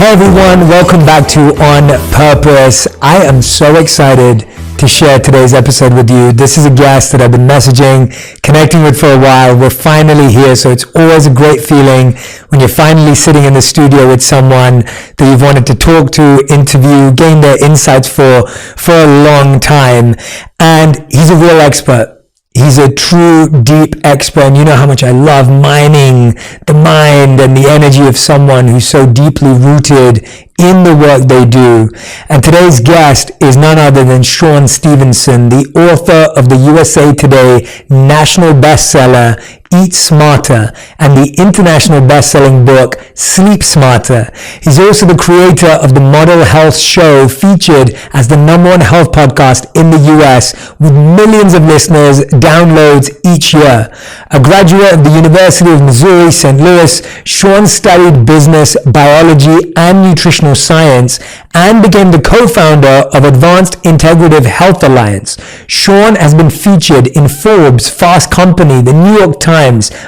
Hey everyone, welcome back to On Purpose. I am so excited to share today's episode with you. This is a guest that I've been messaging, connecting with for a while. We're finally here, so it's always a great feeling when you're finally sitting in the studio with someone that you've wanted to talk to, interview, gain their insights for a long time. And he's a real expert. He's a true deep expert, and you know how much I love mining the mind and the energy of someone who's so deeply rooted in the work they do. And today's guest is none other than Shawn Stevenson, the author of the USA Today national bestseller, Eat Smarter, and the international best-selling book, Sleep Smarter. He's also the creator of the Model Health Show, featured as the #1 health podcast in the US, with millions of listeners, downloads each year. A graduate of the University of Missouri, St. Louis, Shawn studied business, biology, and nutritional science, and became the co-founder of Advanced Integrative Health Alliance. Shawn has been featured in Forbes, Fast Company, the New York Times,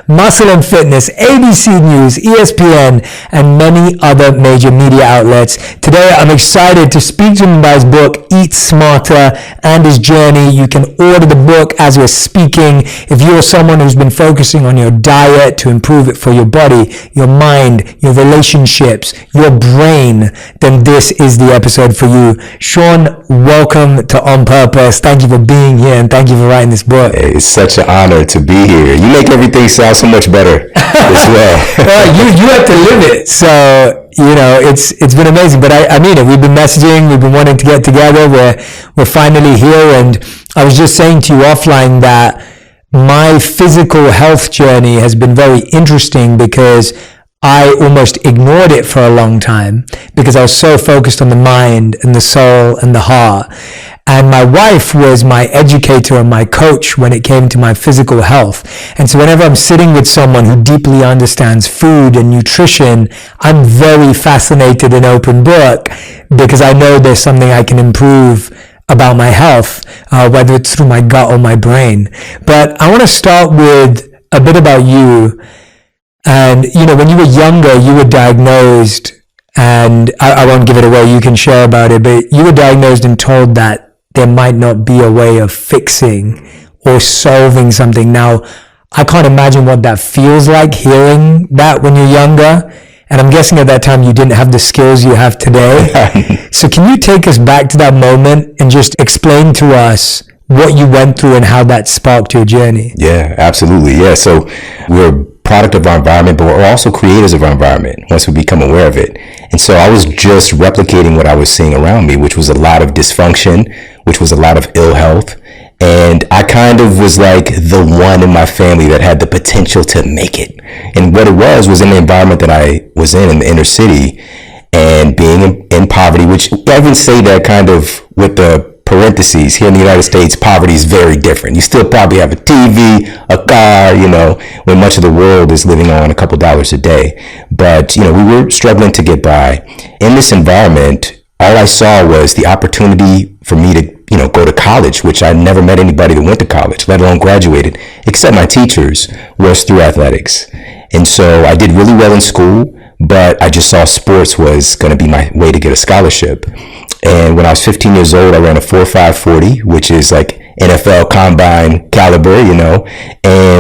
Muscle and Fitness, ABC News, ESPN, and many other major media outlets. Today, I'm excited to speak to him about his book, Eat Smarter, and his journey. You can order the book as we're speaking. If you're someone who's been focusing on your diet to improve it for your body, your mind, your relationships, your brain, then this is the episode for you. Shawn, welcome to On Purpose. Thank you for being here, and thank you for writing this book. It's such an honor to be here. You make everything sound so much better as well. You have to live it. So, it's been amazing. But I mean it. We've been messaging. We've been wanting to get together. We're finally here. And I was just saying to you offline that my physical health journey has been very interesting because I almost ignored it for a long time because I was so focused on the mind and the soul and the heart. And my wife was my educator and my coach when it came to my physical health. And so whenever I'm sitting with someone who deeply understands food and nutrition, I'm very fascinated and open book because I know there's something I can improve about my health, whether it's through my gut or my brain. But I want to start with a bit about you. And, when you were younger, you were diagnosed, and I won't give it away, you can share about it, but you were diagnosed and told that there might not be a way of fixing or solving something. Now, I can't imagine what that feels like, hearing that when you're younger. And I'm guessing at that time you didn't have the skills you have today. So can you take us back to that moment and just explain to us what you went through and how that sparked your journey? Yeah, absolutely. Yeah. So we're a product of our environment, but we're also creators of our environment once we become aware of it. And so I was just replicating what I was seeing around me, which was a lot of dysfunction, which was a lot of ill health. And I kind of was like the one in my family that had the potential to make it. And what it was in the environment that I was in the inner city, and being in poverty, which I even say that kind of with the parentheses. Here in the United States, poverty is very different. You still probably have a TV, a car, when much of the world is living on a couple dollars a day. But, we were struggling to get by. In this environment, all I saw was the opportunity for me to, go to college, which I never met anybody that went to college, let alone graduated, except my teachers, was through athletics. And so I did really well in school, but I just saw sports was going to be my way to get a scholarship. And when I was 15 years old, I ran a 4.5 40, which is like NFL combine caliber, and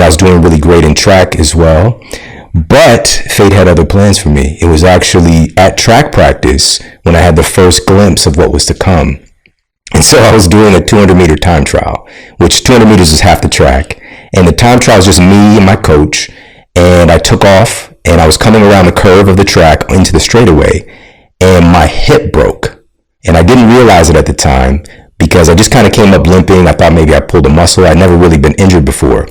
I was doing really great in track as well. But fate had other plans for me. It was actually at track practice when I had the first glimpse of what was to come. And so I was doing a 200-meter time trial, which 200 meters is half the track. And the time trial was just me and my coach. And I took off, and I was coming around the curve of the track into the straightaway, and my hip broke. And I didn't realize it at the time because I just kind of came up limping. I thought maybe I pulled a muscle. I'd never really been injured before.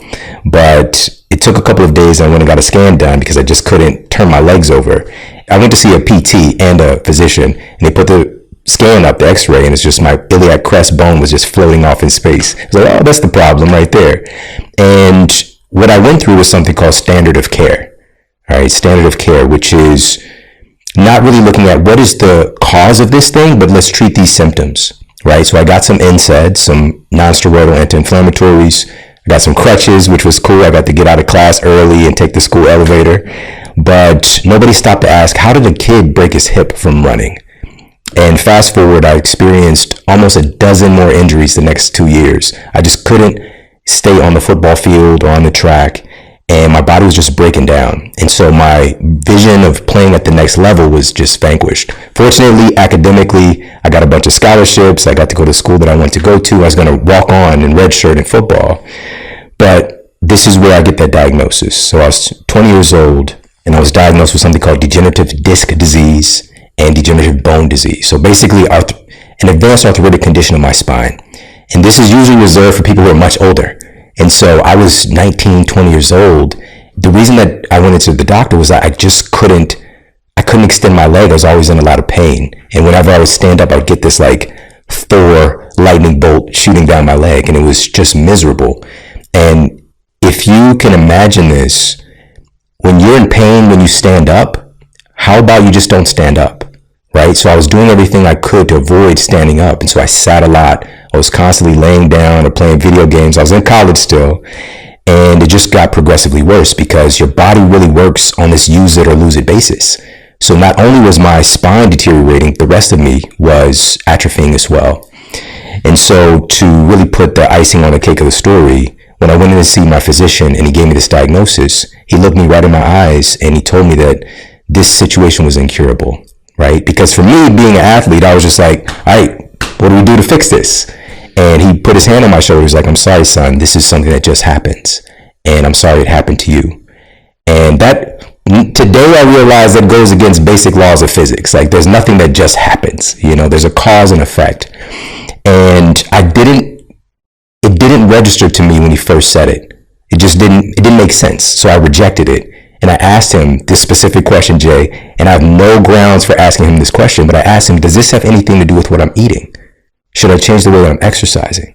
But it took a couple of days, and I went and got a scan done because I just couldn't turn my legs over. I went to see a PT and a physician, and they put the scan up, the x-ray, and it's just my iliac crest bone was just floating off in space. I was like, oh, that's the problem right there. And what I went through was something called standard of care. All right, standard of care, which is not really looking at what is the cause of this thing, but let's treat these symptoms, right? So I got some NSAIDs, some non-steroidal anti-inflammatories. I got some crutches, which was cool. I got to get out of class early and take the school elevator. But nobody stopped to ask, how did a kid break his hip from running? And fast forward, I experienced almost a dozen more injuries the next 2 years. I just couldn't stay on the football field or on the track, and my body was just breaking down. And so my vision of playing at the next level was just vanquished. Fortunately, academically, I got a bunch of scholarships. I got to go to the school that I wanted to go to. I was going to walk on in redshirt in football. But this is where I get that diagnosis. So I was 20 years old, and I was diagnosed with something called degenerative disc disease and degenerative bone disease. So basically an advanced arthritic condition of my spine. And this is usually reserved for people who are much older. And so I was 19, 20 years old. The reason that I went into the doctor was that I couldn't extend my leg. I was always in a lot of pain. And whenever I would stand up, I'd get this like Thor lightning bolt shooting down my leg. And it was just miserable. And if you can imagine this, when you're in pain, when you stand up, how about you just don't stand up, right? So I was doing everything I could to avoid standing up. And so I sat a lot. I was constantly laying down or playing video games. I was in college still. And it just got progressively worse because your body really works on this use it or lose it basis. So not only was my spine deteriorating, the rest of me was atrophying as well. And so to really put the icing on the cake of the story, when I went in to see my physician and he gave me this diagnosis, he looked me right in my eyes and he told me that this situation was incurable, right? Because for me, being an athlete, I was just like, all right, what do we do to fix this? And he put his hand on my shoulder. He's like, I'm sorry, son, this is something that just happens. And I'm sorry it happened to you. And that today I realize that goes against basic laws of physics. Like there's nothing that just happens, there's a cause and effect. And it didn't register to me when he first said it. It didn't make sense. So I rejected it. And I asked him this specific question, Jay, and I have no grounds for asking him this question, but I asked him, does this have anything to do with what I'm eating? Should I change the way that I'm exercising?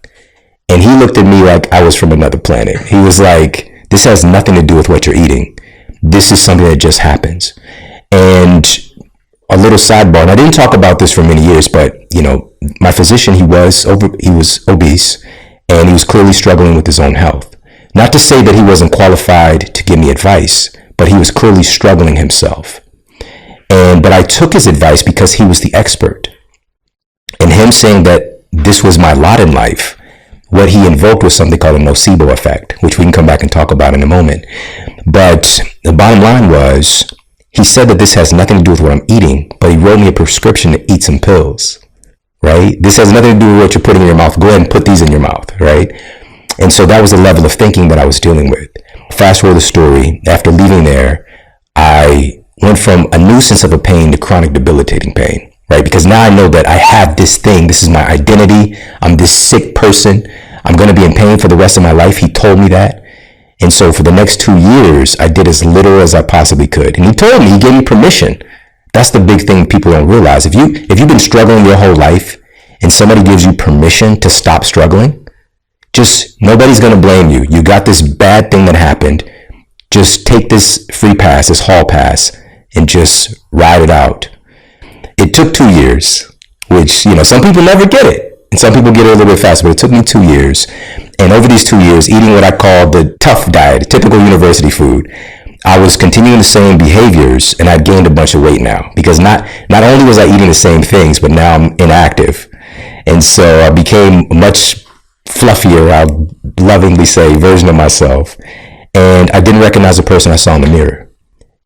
And he looked at me like I was from another planet. He was like, this has nothing to do with what you're eating. This is something that just happens. And a little sidebar, and I didn't talk about this for many years, but my physician, he was obese, and he was clearly struggling with his own health. Not to say that he wasn't qualified to give me advice, but he was clearly struggling himself. But I took his advice because he was the expert. And him saying that this was my lot in life, what he invoked was something called a nocebo effect, which we can come back and talk about in a moment. But the bottom line was, he said that this has nothing to do with what I'm eating, but he wrote me a prescription to eat some pills, right? This has nothing to do with what you're putting in your mouth. Go ahead and put these in your mouth, right? And so that was the level of thinking that I was dealing with. Fast forward the story, after leaving there, I went from a nuisance of a pain to chronic debilitating pain, right? Because now I know that I have this thing. This is my identity. I'm this sick person. I'm going to be in pain for the rest of my life. He told me that. And so for the next 2 years, I did as little as I possibly could. And he told me, he gave me permission. That's the big thing people don't realize. If you've been struggling your whole life and somebody gives you permission to stop struggling, just nobody's going to blame you. You got this bad thing that happened. Just take this free pass, this hall pass, and just ride it out. It took 2 years, which, some people never get it. And some people get it a little bit faster, but it took me 2 years. And over these 2 years, eating what I call the tough diet, typical university food, I was continuing the same behaviors, and I'd gained a bunch of weight now. Because not only was I eating the same things, but now I'm inactive. And so I became a much fluffier, I'll lovingly say, version of myself. And I didn't recognize the person I saw in the mirror.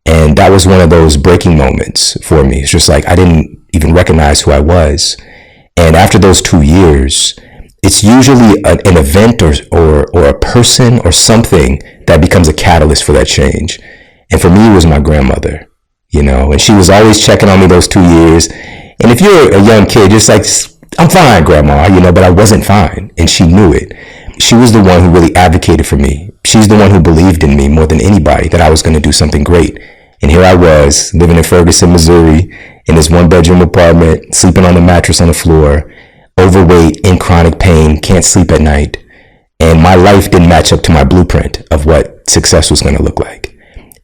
And that was one of those breaking moments for me. It's just like I didn't even recognize who I was. And after those 2 years, it's usually an event or a person or something that becomes a catalyst for that change. And for me, it was my grandmother, and she was always checking on me those 2 years. And if you're a young kid, it's like, I'm fine, Grandma, but I wasn't fine. And she knew it. She was the one who really advocated for me. She's the one who believed in me more than anybody that I was going to do something great. And here I was living in Ferguson, Missouri, in this 1-bedroom apartment, sleeping on the mattress on the floor, overweight, in chronic pain, can't sleep at night. And my life didn't match up to my blueprint of what success was going to look like.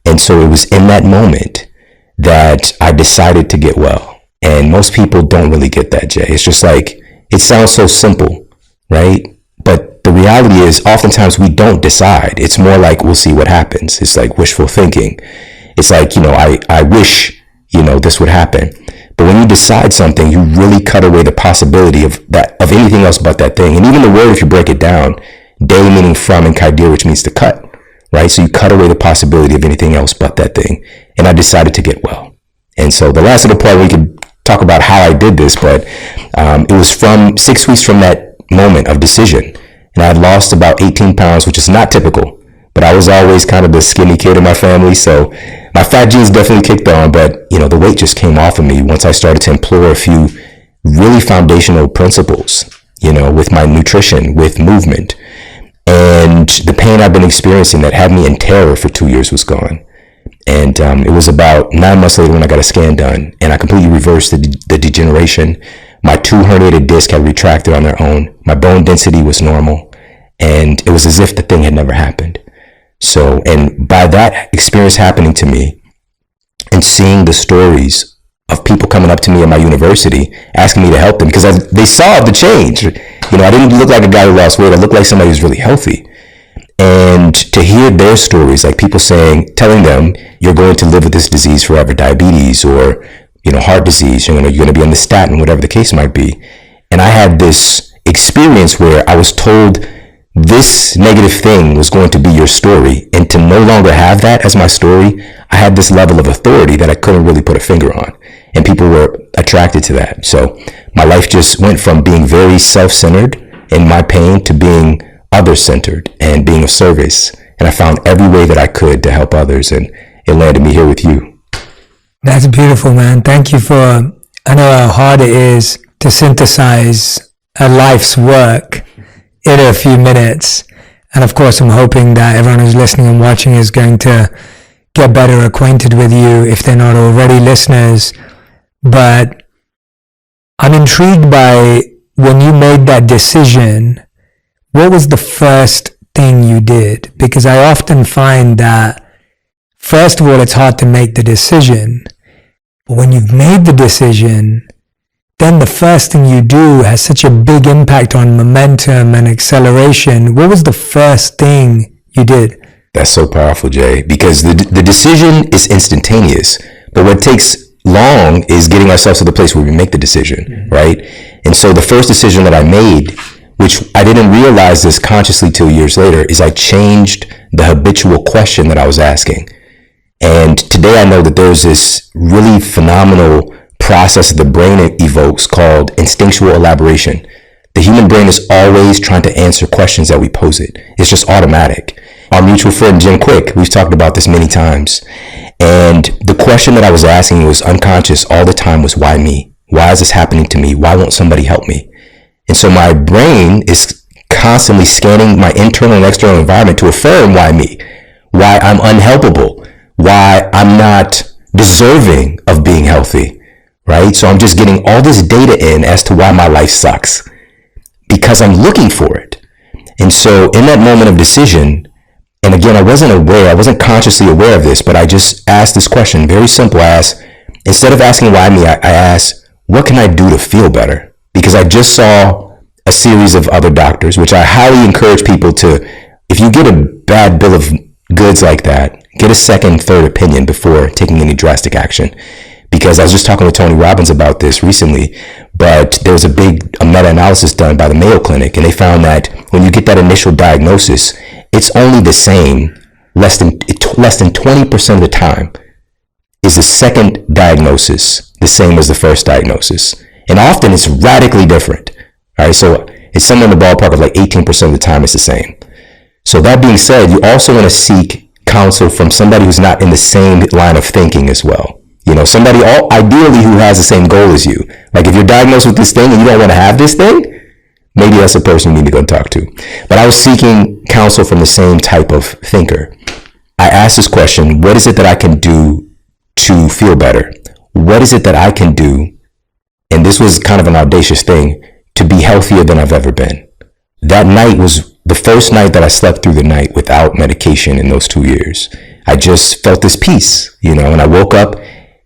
And so it was in that moment that I decided to get well. And most people don't really get that, Jay. It's just like, it sounds so simple, right? But the reality is oftentimes we don't decide. It's more like we'll see what happens. It's like wishful thinking. It's like, I wish, this would happen. But when you decide something, you really cut away the possibility of anything else but that thing. And even the word, if you break it down, day meaning from and kaidir, which means to cut, right? So you cut away the possibility of anything else but that thing. And I decided to get well. And so the last little part, we could talk about how I did this, but it was from 6 weeks from that moment of decision. And I had lost about 18 pounds, which is not typical. But I was always kind of the skinny kid in my family, so my fat genes definitely kicked on, but, the weight just came off of me once I started to employ a few really foundational principles, with my nutrition, with movement. And the pain I've been experiencing that had me in terror for 2 years was gone. And it was about 9 months later when I got a scan done, and I completely reversed the degeneration. My 2 herniated discs had retracted on their own. My bone density was normal, and it was as if the thing had never happened. So, and by that experience happening to me and seeing the stories of people coming up to me at my university asking me to help them because they saw the change. I didn't look like a guy who lost weight. I looked like somebody who's really healthy. And to hear their stories, like people telling them, you're going to live with this disease forever, diabetes or, heart disease, you're going to be on the statin, whatever the case might be. And I had this experience where I was told this negative thing was going to be your story, and to no longer have that as my story, I had this level of authority that I couldn't really put a finger on, and people were attracted to that. So my life just went from being very self-centered in my pain to being other-centered and being of service, and I found every way that I could to help others, and it landed me here with you. That's beautiful, man. Thank you for, I know how hard it is to synthesize a life's work in a few minutes. And of course, I'm hoping that everyone who's listening and watching is going to get better acquainted with you if they're not already listeners. But I'm intrigued by when you made that decision, what was the first thing you did? Because I often find that, first of all, it's hard to make the decision. But when you've made the decision, then the first thing you do has such a big impact on momentum and acceleration. What was the first thing you did? That's so powerful, Jay, because the decision is instantaneous, but what takes long is getting ourselves to the place where we make the decision, right? And so the first decision that I made, which I didn't realize this consciously till years later, is I changed the habitual question that I was asking. And today I know that there's this really phenomenal process the brain evokes called instinctual elaboration. The human brain is always trying to answer questions that we pose it. It's just automatic. Our mutual friend Jim Quick, we've talked about this many times, and the question that I was asking was unconscious all the time was, why me? Why is this happening to me? Why won't somebody help me? And so my brain is constantly scanning my internal and external environment to affirm why me, why I'm unhelpable, why I'm not deserving of being healthy. Right? So I'm just getting all this data in as to why my life sucks because I'm looking for it. And so in that moment of decision, and again, I wasn't consciously aware of this, but I just asked this question, very simple. I asked, instead of asking why me, I asked, what can I do to feel better? Because I just saw a series of other doctors, which I highly encourage people to, if you get a bad bill of goods like that, get a second, third opinion before taking any drastic action. Because I was just talking with Tony Robbins about this recently, but there was a meta-analysis done by the Mayo Clinic, and they found that when you get that initial diagnosis, it's only the same, less than 20% of the time is the second diagnosis the same as the first diagnosis. And often it's radically different. All right, so it's somewhere in the ballpark of like 18% of the time it's the same. So that being said, you also want to seek counsel from somebody who's not in the same line of thinking as well. Somebody ideally who has the same goal as you. Like if you're diagnosed with this thing and you don't want to have this thing, maybe that's the person you need to go talk to. But I was seeking counsel from the same type of thinker. I asked this question, what is it that I can do to feel better? What is it that I can do? And this was kind of an audacious thing, to be healthier than I've ever been. That night was the first night that I slept through the night without medication in those 2 years. I just felt this peace, and I woke up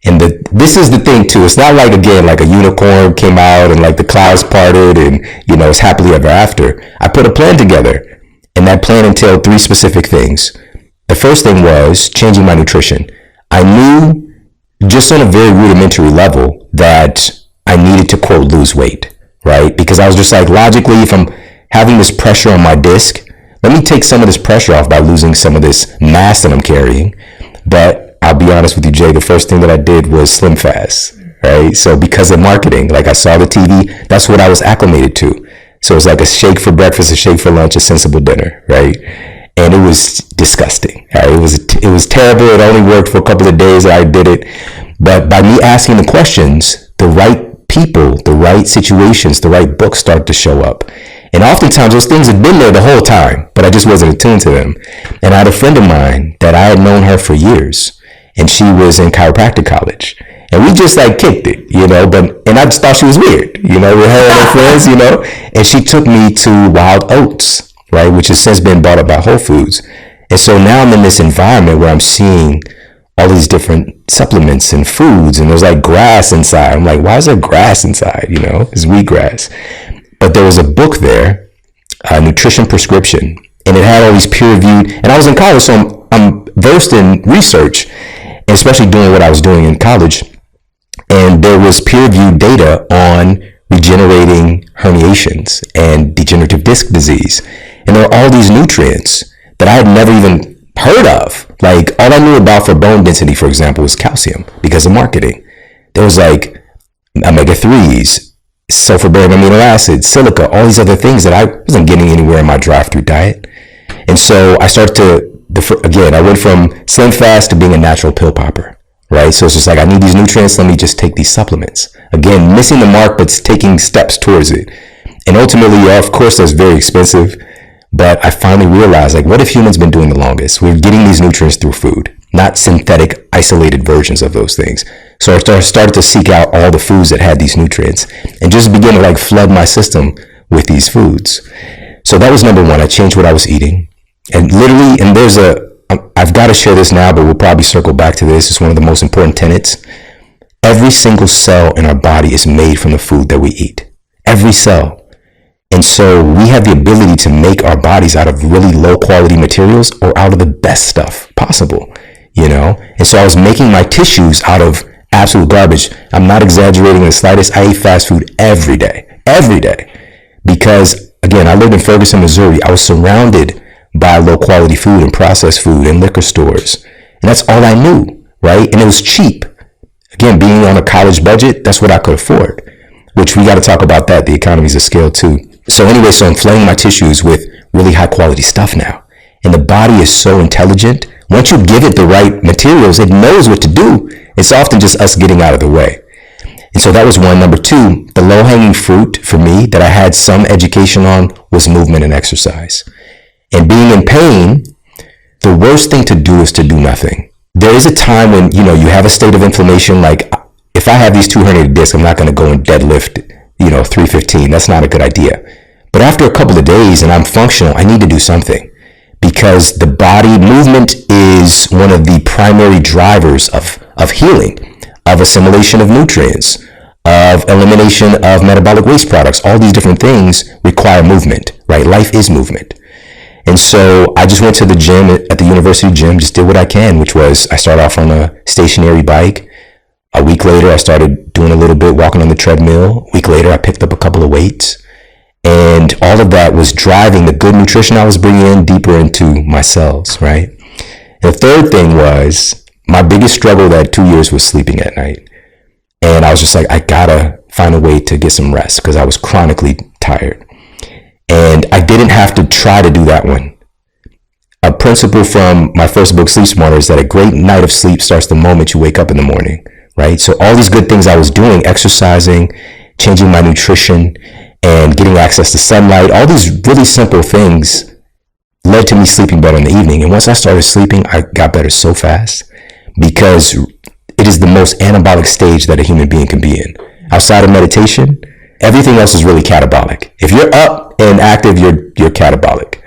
And this is the thing too. It's not like, again, like a unicorn came out and like the clouds parted and, you know, it's happily ever after. I put a plan together, and that plan entailed 3 specific things. The first thing was changing my nutrition. I knew just on a very rudimentary level that I needed to, quote, lose weight, right? Because I was just like, logically, if I'm having this pressure on my disc, let me take some of this pressure off by losing some of this mass that I'm carrying. But I'll be honest with you, Jay, the first thing that I did was slim fast, right? So because of marketing, like I saw the TV, that's what I was acclimated to. So it's like a shake for breakfast, a shake for lunch, a sensible dinner, right? And it was disgusting. Right? It was terrible. It only worked for a couple of days that I did it. But by me asking the questions, the right people, the right situations, the right books start to show up. And oftentimes those things had been there the whole time, but I just wasn't attuned to them. And I had a friend of mine that I had known her for years, and she was in chiropractic college. And we just like kicked it, you know, and I just thought she was weird, you know, with her and her friends, you know. And she took me to Wild Oats, right, which has since been bought up by Whole Foods. And so now I'm in this environment where I'm seeing all these different supplements and foods, and there's like grass inside. I'm like, why is there grass inside? You know, it's wheatgrass. But there was a book there, a nutrition prescription, and it had all these peer-reviewed, and I was in college, so I'm versed in research, and especially doing what I was doing in college. And there was peer-reviewed data on regenerating herniations and degenerative disc disease. And there were all these nutrients that I had never even heard of. Like, all I knew about for bone density, for example, was calcium because of marketing. There was like omega-3s, sulfur-bearing amino acids, silica, all these other things that I wasn't getting anywhere in my drive-through diet. And so I started I went from slim fast to being a natural pill popper, right? So it's just like, I need these nutrients, let me just take these supplements. Again, missing the mark, but taking steps towards it. And ultimately, yeah, of course, that's very expensive. But I finally realized, like, what have humans been doing the longest? We're getting these nutrients through food, not synthetic, isolated versions of those things. So I started to seek out all the foods that had these nutrients and just begin to like flood my system with these foods. So that was number one. I changed what I was eating. And literally, and I've got to share this now, but we'll probably circle back to this. It's one of the most important tenets. Every single cell in our body is made from the food that we eat. Every cell. And so we have the ability to make our bodies out of really low quality materials or out of the best stuff possible, you know? And so I was making my tissues out of absolute garbage. I'm not exaggerating in the slightest. I ate fast food every day, because again, I lived in Ferguson, Missouri. I was surrounded by low quality food and processed food and liquor stores. And that's all I knew, right? And it was cheap. Again, being on a college budget, that's what I could afford, which we got to talk about that. The economies of scale too. So anyway, so I'm flooding my tissues with really high quality stuff now. And the body is so intelligent. Once you give it the right materials, it knows what to do. It's often just us getting out of the way. And so that was one. Number two, the low hanging fruit for me that I had some education on was movement and exercise. And being in pain, the worst thing to do is to do nothing. There is a time when, you know, you have a state of inflammation. Like, if I have these 2 herniated discs, I'm not going to go and deadlift, 315. That's not a good idea. But after a couple of days and I'm functional, I need to do something, because the body movement is one of the primary drivers of healing, of assimilation of nutrients, of elimination of metabolic waste products. All these different things require movement, right? Life is movement. And so I just went to the gym at the university gym, just did what I can, which was I started off on a stationary bike. A week later, I started doing a little bit, walking on the treadmill. A week later, I picked up a couple of weights. And all of that was driving the good nutrition I was bringing in deeper into my cells, right? And the third thing was, my biggest struggle that 2 years was sleeping at night. And I was just like, I gotta find a way to get some rest because I was chronically tired. And I didn't have to try to do that one. A principle from my first book, Sleep Smarter, is that a great night of sleep starts the moment you wake up in the morning, right? So all these good things I was doing, exercising, changing my nutrition, and getting access to sunlight, all these really simple things led to me sleeping better in the evening. And once I started sleeping, I got better so fast, because it is the most anabolic stage that a human being can be in. Outside of meditation, everything else is really catabolic. If you're up and active, you're catabolic.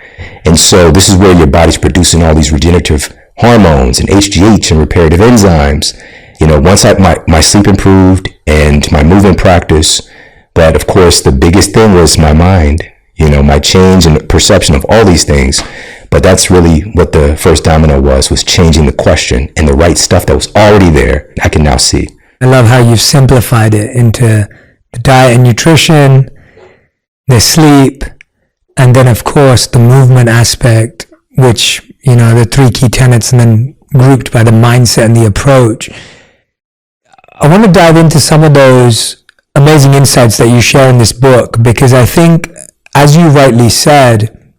And so this is where your body's producing all these regenerative hormones and HGH and reparative enzymes. Once my sleep improved and my movement practice, but of course the biggest thing was my mind, my change and perception of all these things. But that's really what the first domino was changing the question, and the right stuff that was already there, I can now see. I love how you've simplified it into the diet and nutrition, the sleep, and then of course the movement aspect, which, the 3 key tenets, and then grouped by the mindset and the approach. I want to dive into some of those amazing insights that you share in this book, because I think, as you rightly said,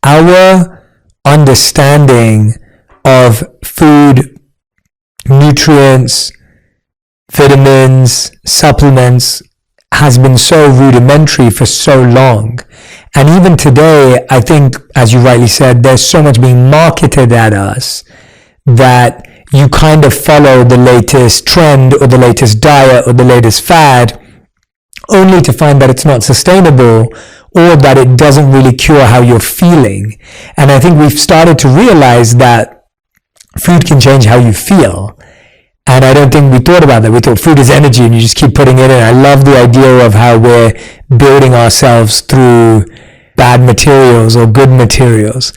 our understanding of food, nutrients, vitamins, supplements has been so rudimentary for so long. And even today, I think, as you rightly said, there's so much being marketed at us that you kind of follow the latest trend or the latest diet or the latest fad, only to find that it's not sustainable, or that it doesn't really cure how you're feeling. And I think we've started to realize that food can change how you feel. And I don't think we thought about that. We thought food is energy and you just keep putting it in. I love the idea of how we're building ourselves through bad materials or good materials.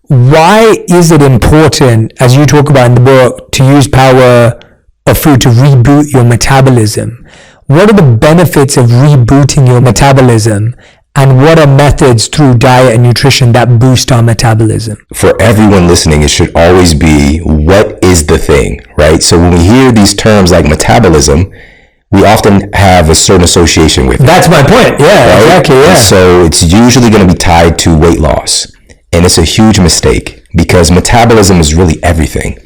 Why is it important, as you talk about in the book, to use power of food to reboot your metabolism? What are the benefits of rebooting your metabolism? And what are methods through diet and nutrition that boost our metabolism? For everyone listening, it should always be, what is the thing, right? So when we hear these terms like metabolism, we often have a certain association with it. That's my point. Yeah, right? Exactly. Yeah. So it's usually going to be tied to weight loss. And it's a huge mistake, because metabolism is really everything.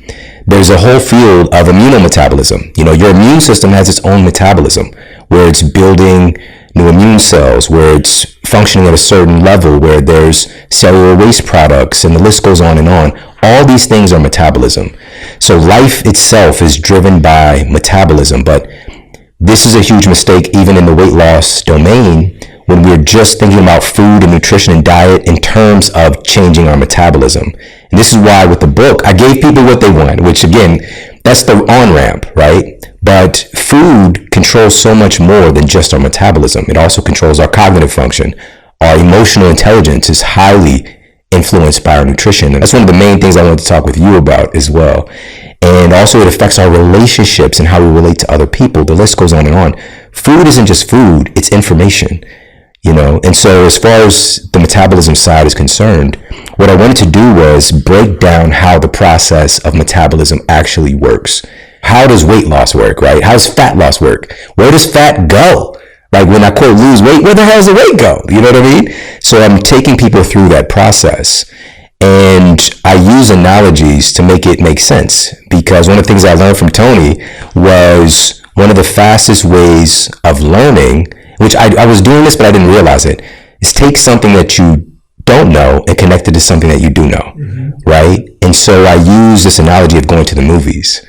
There's a whole field of immunometabolism. Your immune system has its own metabolism, where it's building new immune cells, where it's functioning at a certain level, where there's cellular waste products, and the list goes on and on. All these things are metabolism. So life itself is driven by metabolism, but this is a huge mistake even in the weight loss domain, when we're just thinking about food and nutrition and diet in terms of changing our metabolism. And this is why with the book, I gave people what they want, which again, that's the on-ramp, right? But food controls so much more than just our metabolism. It also controls our cognitive function. Our emotional intelligence is highly influenced by our nutrition. And that's one of the main things I wanted to talk with you about as well. And also it affects our relationships and how we relate to other people. The list goes on and on. Food isn't just food, it's information. And so as far as the metabolism side is concerned, what I wanted to do was break down how the process of metabolism actually works. How does weight loss work, right? How does fat loss work? Where does fat go? Like when I quote lose weight, where the hell does the weight go? You know what I mean? So I'm taking people through that process. And I use analogies to make it make sense, because one of the things I learned from Tony was one of the fastest ways of learning, which I was doing this, but I didn't realize it, is take something that you don't know and connect it to something that you do know, right? And so I use this analogy of going to the movies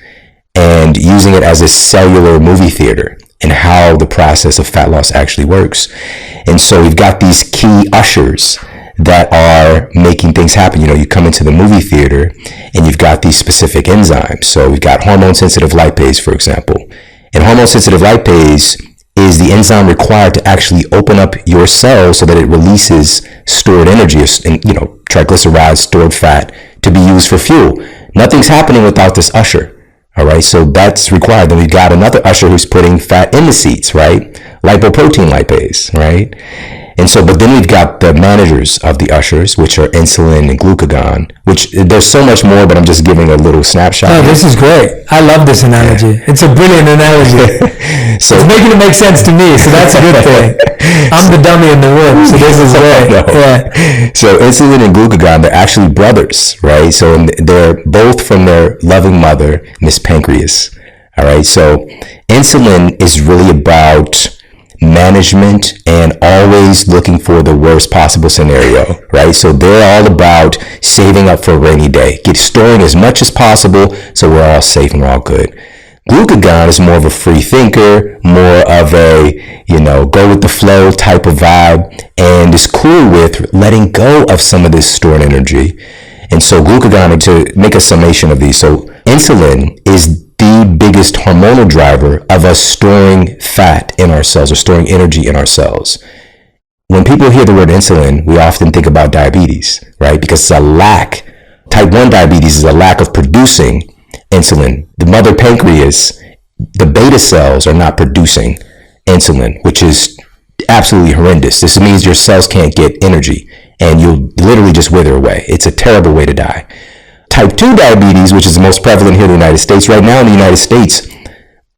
and using it as a cellular movie theater and how the process of fat loss actually works. And so we've got these key ushers that are making things happen. You come into the movie theater and you've got these specific enzymes. So we've got hormone-sensitive lipase, for example. And hormone-sensitive lipase is the enzyme required to actually open up your cells so that it releases stored energy and, triglycerides, stored fat, to be used for fuel. Nothing's happening without this usher. All right, so that's required. Then we've got another usher who's putting fat in the seats, right? Lipoprotein lipase, right? And so, but then we've got the managers of the ushers, which are insulin and glucagon, which there's so much more, but I'm just giving a little snapshot. Oh, this is great. I love this analogy. Yeah. It's a brilliant analogy. So it's making it make sense to me, so that's a good thing. I'm the dummy in the room, so this is great. No. Yeah. So insulin and glucagon, they're actually brothers, right? So they're both from their loving mother, Miss Pancreas. All right, so insulin is really about management and always looking for the worst possible scenario, right? So they're all about saving up for a rainy day, storing as much as possible so we're all safe and we're all good. Glucagon is more of a free thinker, more of a, go with the flow type of vibe, and is cool with letting go of some of this stored energy. And so glucagon, to make a summation of these, so insulin is the biggest hormonal driver of us storing fat in our cells or storing energy in our cells. When people hear the word insulin, we often think about diabetes, right? Because it's a lack. Type 1 diabetes is a lack of producing insulin. The mother pancreas, the beta cells are not producing insulin, which is absolutely horrendous. This means your cells can't get energy and you'll literally just wither away. It's a terrible way to die. Type 2 diabetes, which is the most prevalent here in the United States. Right now in the United States,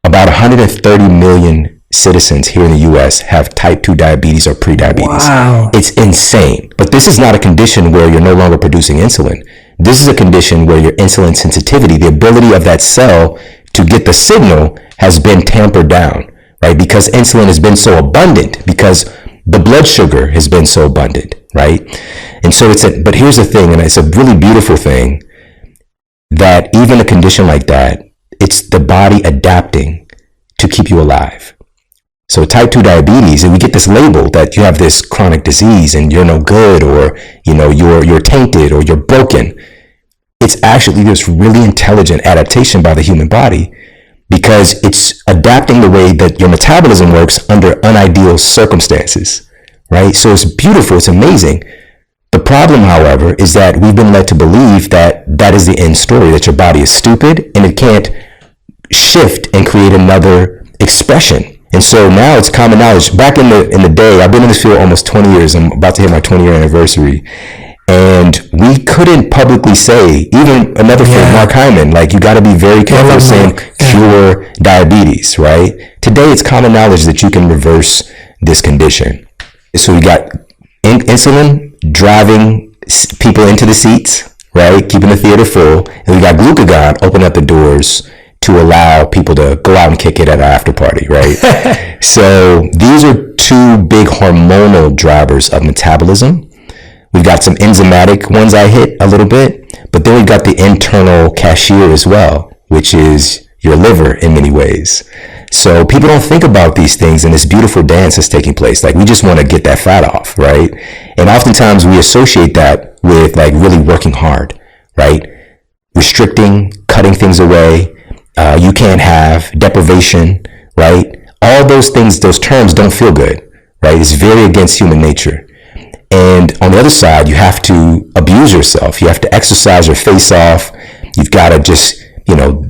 about 130 million citizens here in the U.S. have type 2 diabetes or prediabetes. Wow. It's insane. But this is not a condition where you're no longer producing insulin. This is a condition where your insulin sensitivity, the ability of that cell to get the signal, has been tampered down, right? Because insulin has been so abundant, because the blood sugar has been so abundant, right? And so but here's the thing, and it's a really beautiful thing, that even a condition like that, it's the body adapting to keep you alive. So type 2 diabetes, and we get this label that you have this chronic disease and you're no good, or you're tainted, or you're broken. It's actually this really intelligent adaptation by the human body, because it's adapting the way that your metabolism works under unideal circumstances, right? So it's beautiful, it's amazing. The problem, however, is that we've been led to believe that that is the end story, that your body is stupid and it can't shift and create another expression. And so now it's common knowledge. Back in the day, I've been in this field almost 20 years. I'm about to hit my 20-year anniversary. And we couldn't publicly say, even another friend, Mark Hyman, like, you got to be very careful saying cure diabetes, right? Today, it's common knowledge that you can reverse this condition. So we got insulin driving people into the seats, right? Keeping the theater full. And we got glucagon opening up the doors to allow people to go out and kick it at our after party, right? So these are two big hormonal drivers of metabolism. We've got some enzymatic ones I hit a little bit, but then we've got the internal cashier as well, which is your liver in many ways. So people don't think about these things in this beautiful dance that's taking place. Like, we just want to get that fat off, right? And oftentimes we associate that with like really working hard, right? Restricting, cutting things away. You can't have deprivation, right? All those things, those terms don't feel good, right? It's very against human nature. And on the other side, you have to abuse yourself. You have to exercise your face off. You've got to just,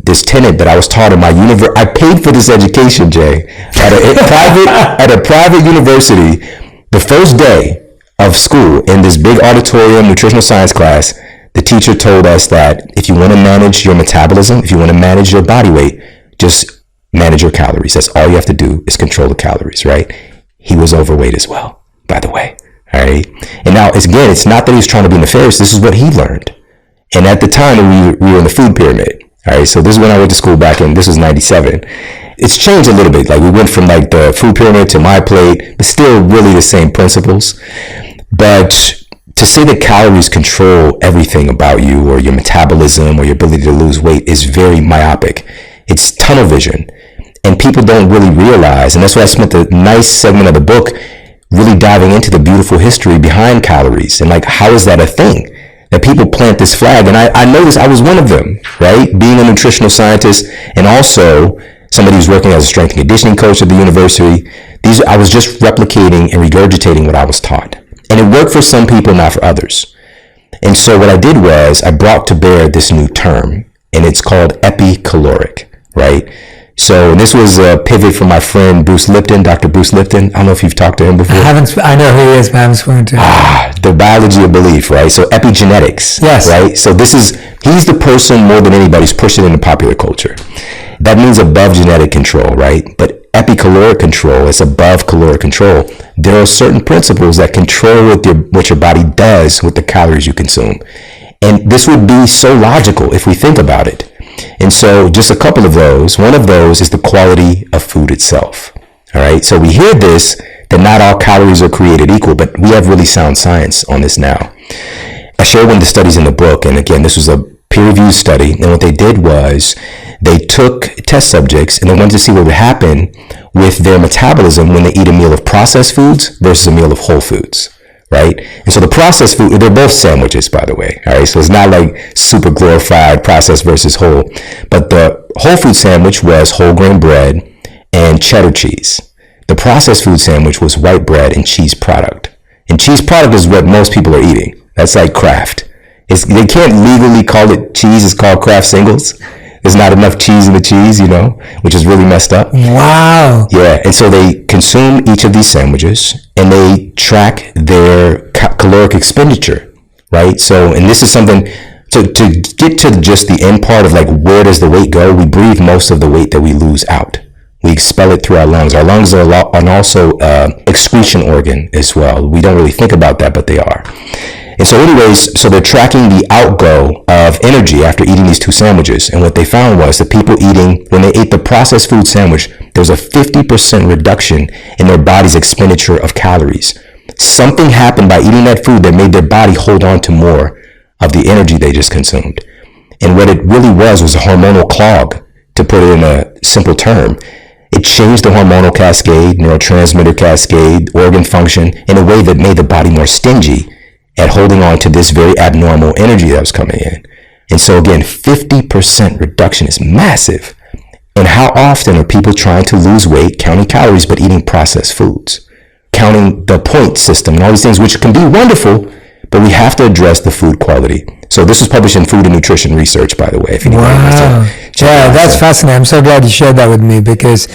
this tenet that I was taught in my university. I paid for this education, Jay, at a private university. The first day of school in this big auditorium nutritional science class, the teacher told us that if you want to manage your metabolism, if you want to manage your body weight, just manage your calories. That's all you have to do, is control the calories, right? He was overweight as well, by the way. All right. And now, again, it's not that he was trying to be nefarious. This is what he learned. And at the time, we were in the food pyramid. All right. So this is when I went to school this was 97. It's changed a little bit. Like, we went from like the food pyramid to my plate, but still really the same principles. But to say that calories control everything about you, or your metabolism, or your ability to lose weight, is very myopic. It's tunnel vision. And people don't really realize, and that's why I spent the nice segment of the book really diving into the beautiful history behind calories, and like, how is that a thing that people plant this flag? And I noticed I was one of them, right? Being a nutritional scientist, and also somebody who's working as a strength and conditioning coach at the university. I was just replicating and regurgitating what I was taught. And it worked for some people, not for others. And so what I did was I brought to bear this new term, and it's called epicaloric, right? So this was a pivot from my friend Bruce Lipton, Dr. Bruce Lipton. I don't know if you've talked to him before. I know who he is, but I haven't spoken to him. The biology of belief, right? So epigenetics, yes, right? So he's the person more than anybody who's pushed it into popular culture. That means above genetic control, right? But epicaloric control is above caloric control. There are certain principles that control what your body does with the calories you consume. And this would be so logical if we think about it. And so just a couple of those. One of those is the quality of food itself. All right. So we hear this, that not all calories are created equal, but we have really sound science on this now. I shared one of the studies in the book. And again, this was a peer-reviewed study. And what they did was they took test subjects and they wanted to see what would happen with their metabolism when they eat a meal of processed foods versus a meal of whole foods. right? And so the processed food, they're both sandwiches, by the way, all right? So it's not like super glorified processed versus whole. But the whole food sandwich was whole grain bread and cheddar cheese. The processed food sandwich was white bread and cheese product. And cheese product is what most people are eating. That's like Kraft. They can't legally call it cheese. It's called Kraft Singles. There's not enough cheese in the cheese, which is really messed up. Wow. Yeah, and so they consume each of these sandwiches and they track their caloric expenditure, right? So, and this is something to get to just the end part of like, where does the weight go? We breathe most of the weight that we lose out. We expel it through our lungs. Our lungs are also excretion organ as well. We don't really think about that, but they are. And so anyways, so they're tracking the outgo of energy after eating these two sandwiches. And what they found was the people eating, when they ate the processed food sandwich, there was a 50% reduction in their body's expenditure of calories. Something happened by eating that food that made their body hold on to more of the energy they just consumed. And what it really was a hormonal clog, to put it in a simple term. It changed the hormonal cascade, neurotransmitter cascade, organ function in a way that made the body more stingy at holding on to this very abnormal energy that was coming in. And so again, 50% reduction is massive. And how often are people trying to lose weight, counting calories, but eating processed foods? Counting the point system and all these things, which can be wonderful, but we have to address the food quality. So this was published in Food and Nutrition Research, by the way, if anyone wants to check it out. That's fascinating. I'm so glad you shared that with me because,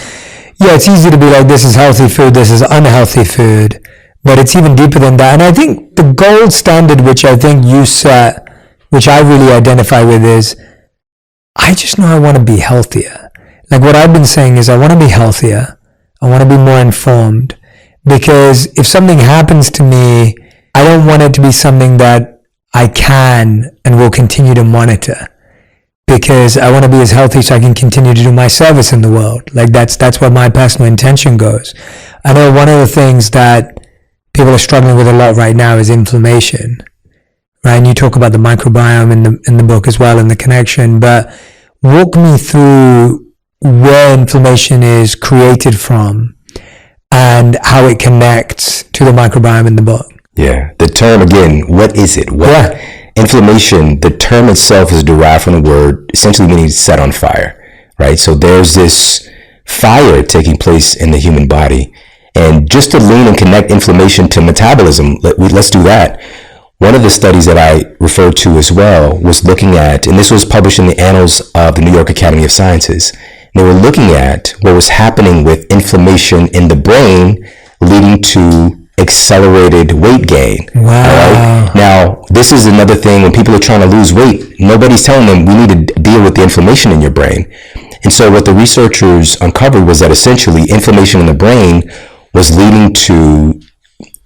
it's easy to be like, this is healthy food, this is unhealthy food. But it's even deeper than that. And I think the gold standard, which I think you set, which I really identify with, is I just know I want to be healthier. Like what I've been saying is I want to be healthier. I want to be more informed. Because if something happens to me, I don't want it to be something that I can and will continue to monitor. Because I want to be as healthy so I can continue to do my service in the world. Like that's where my personal intention goes. I know one of the things that people are struggling with a lot right now is inflammation, right? And you talk about the microbiome in the book as well and the connection, but walk me through where inflammation is created from and how it connects to the microbiome in the book. Yeah, the term again, what is it? Inflammation, the term itself is derived from the word essentially meaning set on fire, right? So there's this fire taking place in the human body. And just to lean and connect inflammation to metabolism, let's do that. One of the studies that I referred to as well was looking at, and this was published in the Annals of the New York Academy of Sciences. They were looking at what was happening with inflammation in the brain leading to accelerated weight gain. Wow. All right? Now, this is another thing when people are trying to lose weight, nobody's telling them we need to deal with the inflammation in your brain. And so what the researchers uncovered was that essentially inflammation in the brain was leading to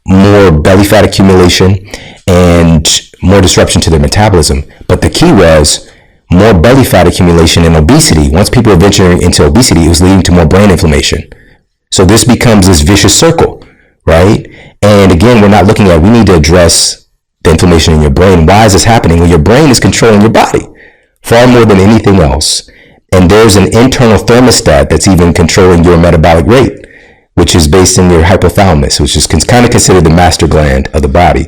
more belly fat accumulation and more disruption to their metabolism. But the key was more belly fat accumulation and obesity. Once people were venturing into obesity, it was leading to more brain inflammation. So this becomes this vicious circle, right? And again, we need to address the inflammation in your brain. Why is this happening? Well, your brain is controlling your body far more than anything else. And there's an internal thermostat that's even controlling your metabolic rate, which is based in your hypothalamus, which is kind of considered the master gland of the body.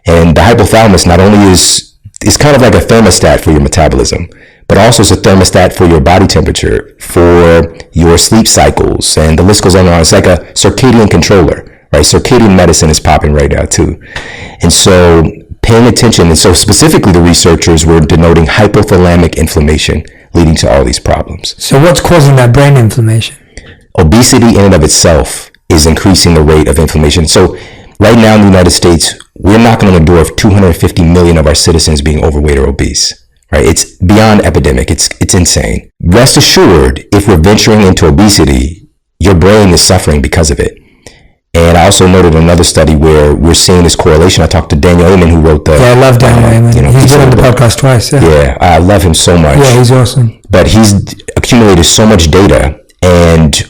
And the hypothalamus not only is kind of like a thermostat for your metabolism, but also is a thermostat for your body temperature, for your sleep cycles, and the list goes on and on. It's like a circadian controller, right? Circadian medicine is popping right now too. And so paying attention, and so specifically the researchers were denoting hypothalamic inflammation leading to all these problems. So what's causing that brain inflammation? Obesity in and of itself is increasing the rate of inflammation. So right now in the United States, we're knocking on the door of 250 million of our citizens being overweight or obese, right? It's beyond epidemic. It's insane. Rest assured, if we're venturing into obesity, your brain is suffering because of it. And I also noted another study where we're seeing this correlation. I talked to Daniel Amen, who wrote the... Yeah, I love Daniel Amen. He's been on the podcast twice. Yeah, I love him so much. Yeah, he's awesome. But he's accumulated so much data.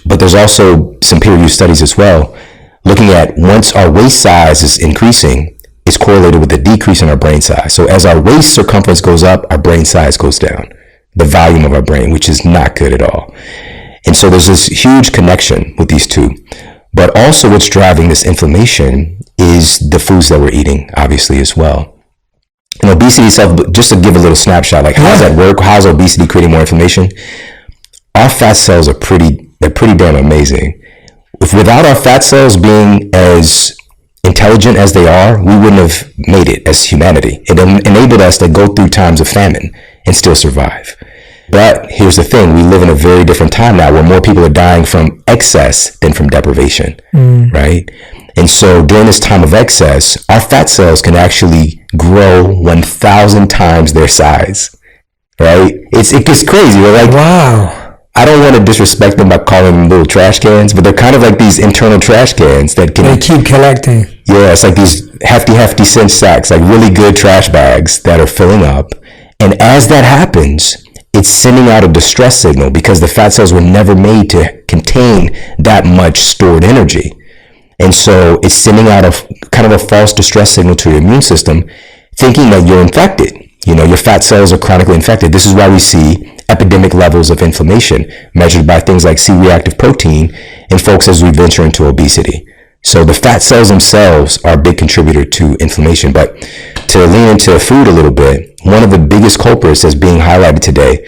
But there's also some peer-reviewed studies as well, looking at once our waist size is increasing, it's correlated with a decrease in our brain size. So as our waist circumference goes up, our brain size goes down, the volume of our brain, which is not good at all. And so there's this huge connection with these two. But also what's driving this inflammation is the foods that we're eating, obviously, as well. And obesity itself, just to give a little snapshot, like how does that work? How's obesity creating more inflammation? Our fat cells are they're pretty damn amazing. If without our fat cells being as intelligent as they are, we wouldn't have made it as humanity. It enabled us to go through times of famine and still survive. But here's the thing, we live in a very different time now where more people are dying from excess than from deprivation, right? And so during this time of excess, our fat cells can actually grow 1,000 times their size, right? It gets crazy. We're like, wow. I don't want to disrespect them by calling them little trash cans, but they're kind of like these internal trash cans that can... They keep collecting. Yeah, it's like these hefty cinch sacks, like really good trash bags that are filling up. And as that happens, it's sending out a distress signal because the fat cells were never made to contain that much stored energy. And so it's sending out a kind of a false distress signal to your immune system, thinking that you're infected. You know, your fat cells are chronically infected. This is why we see epidemic levels of inflammation measured by things like C-reactive protein in folks as we venture into obesity. So the fat cells themselves are a big contributor to inflammation. But to lean into food a little bit, one of the biggest culprits that's being highlighted today,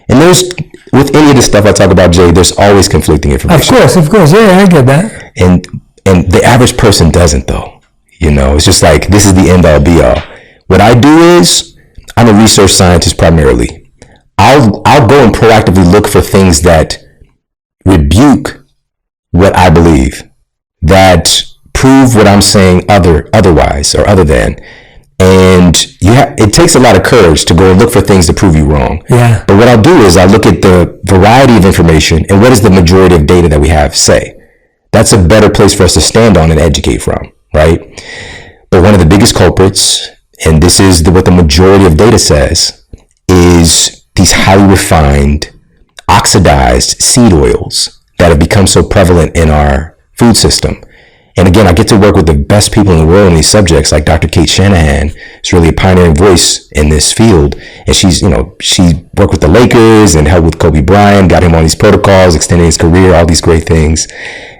and there's, with any of the stuff I talk about, Jay, there's always conflicting information. Of course. Yeah, I get that. And the average person doesn't, though. You know, it's just like, this is the end all be all. What I do is, I'm a research scientist primarily. I'll go and proactively look for things that rebuke what I believe, that prove what I'm saying otherwise or other than. And it takes a lot of courage to go and look for things to prove you wrong. Yeah. But what I'll do is I'll look at the variety of information and what does the majority of data that we have say. That's a better place for us to stand on and educate from, right? But one of the biggest culprits, and this is what the majority of data says, is these highly refined, oxidized seed oils that have become so prevalent in our food system. And again, I get to work with the best people in the world on these subjects, like Dr. Kate Shanahan. She's really a pioneering voice in this field. And she worked with the Lakers and helped with Kobe Bryant, got him on these protocols, extending his career, all these great things.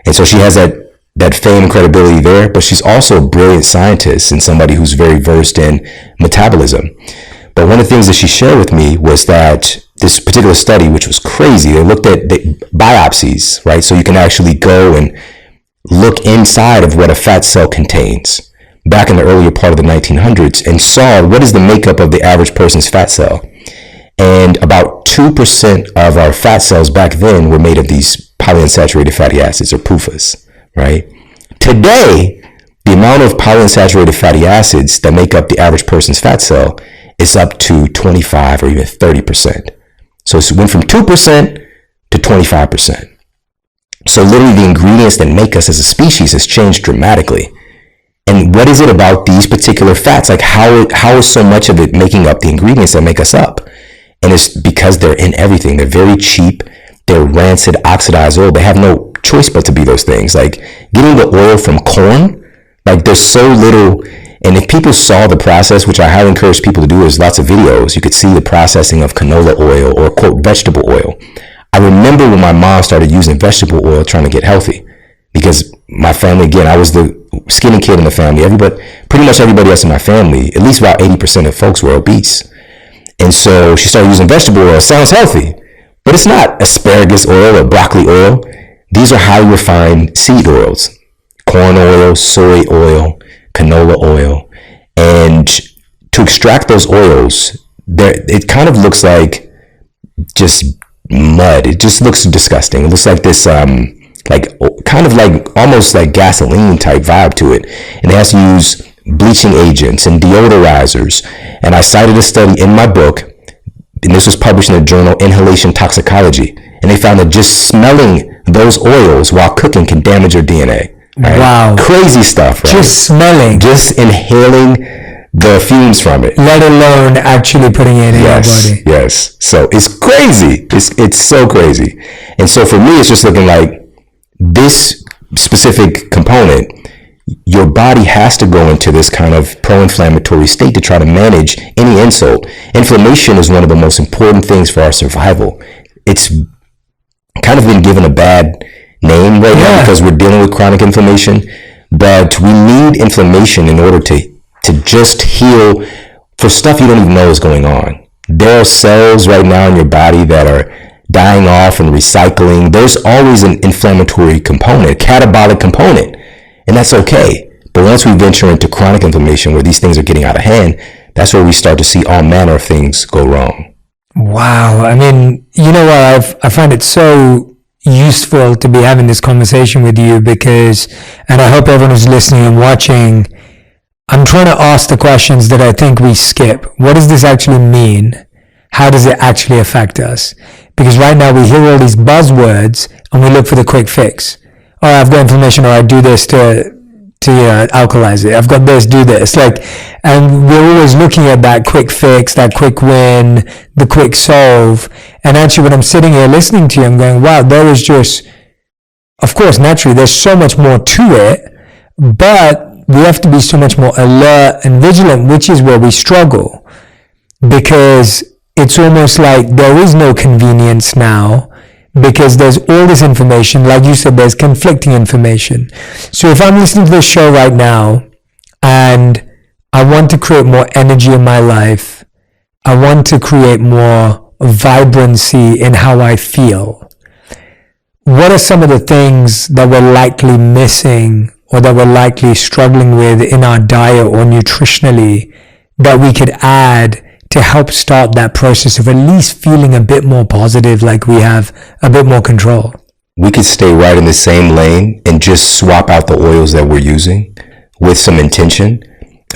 And so she has that fame and credibility there, but she's also a brilliant scientist and somebody who's very versed in metabolism. But one of the things that she shared with me was that this particular study, which was crazy, they looked at the biopsies, right? So you can actually go and look inside of what a fat cell contains back in the earlier part of the 1900s and saw what is the makeup of the average person's fat cell. And about 2% of our fat cells back then were made of these polyunsaturated fatty acids, or PUFAs, right? Today, the amount of polyunsaturated fatty acids that make up the average person's fat cell is up to 25 or even 30%. So it went from 2% to 25%. So literally the ingredients that make us as a species has changed dramatically. And what is it about these particular fats? Like how is so much of it making up the ingredients that make us up? And it's because they're in everything. They're very cheap. They're rancid, oxidized oil. They have no choice but to be those things. Like getting the oil from corn, like there's so little. And if people saw the process, which I highly encourage people to do, there's lots of videos. You could see the processing of canola oil or, quote, vegetable oil. I remember when my mom started using vegetable oil trying to get healthy, because my family, again, I was the skinny kid in the family. Pretty much everybody else in my family, at least about 80% of folks were obese. And so she started using vegetable oil. It sounds healthy, but it's not asparagus oil or broccoli oil. These are highly refined seed oils, corn oil, soy oil, canola oil. And to extract those oils, it kind of looks like just mud. It just looks disgusting. It looks like this kind of like almost like gasoline type vibe to it. And it has to use bleaching agents and deodorizers. And I cited a study in my book, and this was published in the journal Inhalation Toxicology. And they found that just smelling those oils while cooking can damage your DNA. Right? Wow. Crazy stuff, right? Just smelling. Just inhaling the fumes from it. Let alone actually putting it in your body. Yes. So it's crazy. It's so crazy. And so for me, it's just looking like this specific component, your body has to go into this kind of pro-inflammatory state to try to manage any insult. Inflammation is one of the most important things for our survival. It's kind of been given a bad name right now because we're dealing with chronic inflammation. But we need inflammation in order to just heal for stuff you don't even know is going on. There are cells right now in your body that are dying off and recycling. There's always an inflammatory component, catabolic component, and that's okay. But once we venture into chronic inflammation where these things are getting out of hand, that's where we start to see all manner of things go wrong. Wow. I mean, you know what? I find it so useful to be having this conversation with you because, and I hope everyone who's listening and watching, I'm trying to ask the questions that I think we skip. What does this actually mean? How does it actually affect us? Because right now we hear all these buzzwords and we look for the quick fix. Oh, I've got inflammation, or I do this to alkalize it. I've got this, do this. And we're always looking at that quick fix, that quick win, the quick solve. And actually when I'm sitting here listening to you, I'm going, wow, there is just, of course, naturally, there's so much more to it, but we have to be so much more alert and vigilant, which is where we struggle. Because it's almost like there is no convenience now because there's all this information. Like you said, there's conflicting information. So if I'm listening to this show right now and I want to create more energy in my life, I want to create more vibrancy in how I feel, what are some of the things that we're likely missing or that we're likely struggling with in our diet or nutritionally that we could add to help start that process of at least feeling a bit more positive, like we have a bit more control? We could stay right in the same lane and just swap out the oils that we're using with some intention.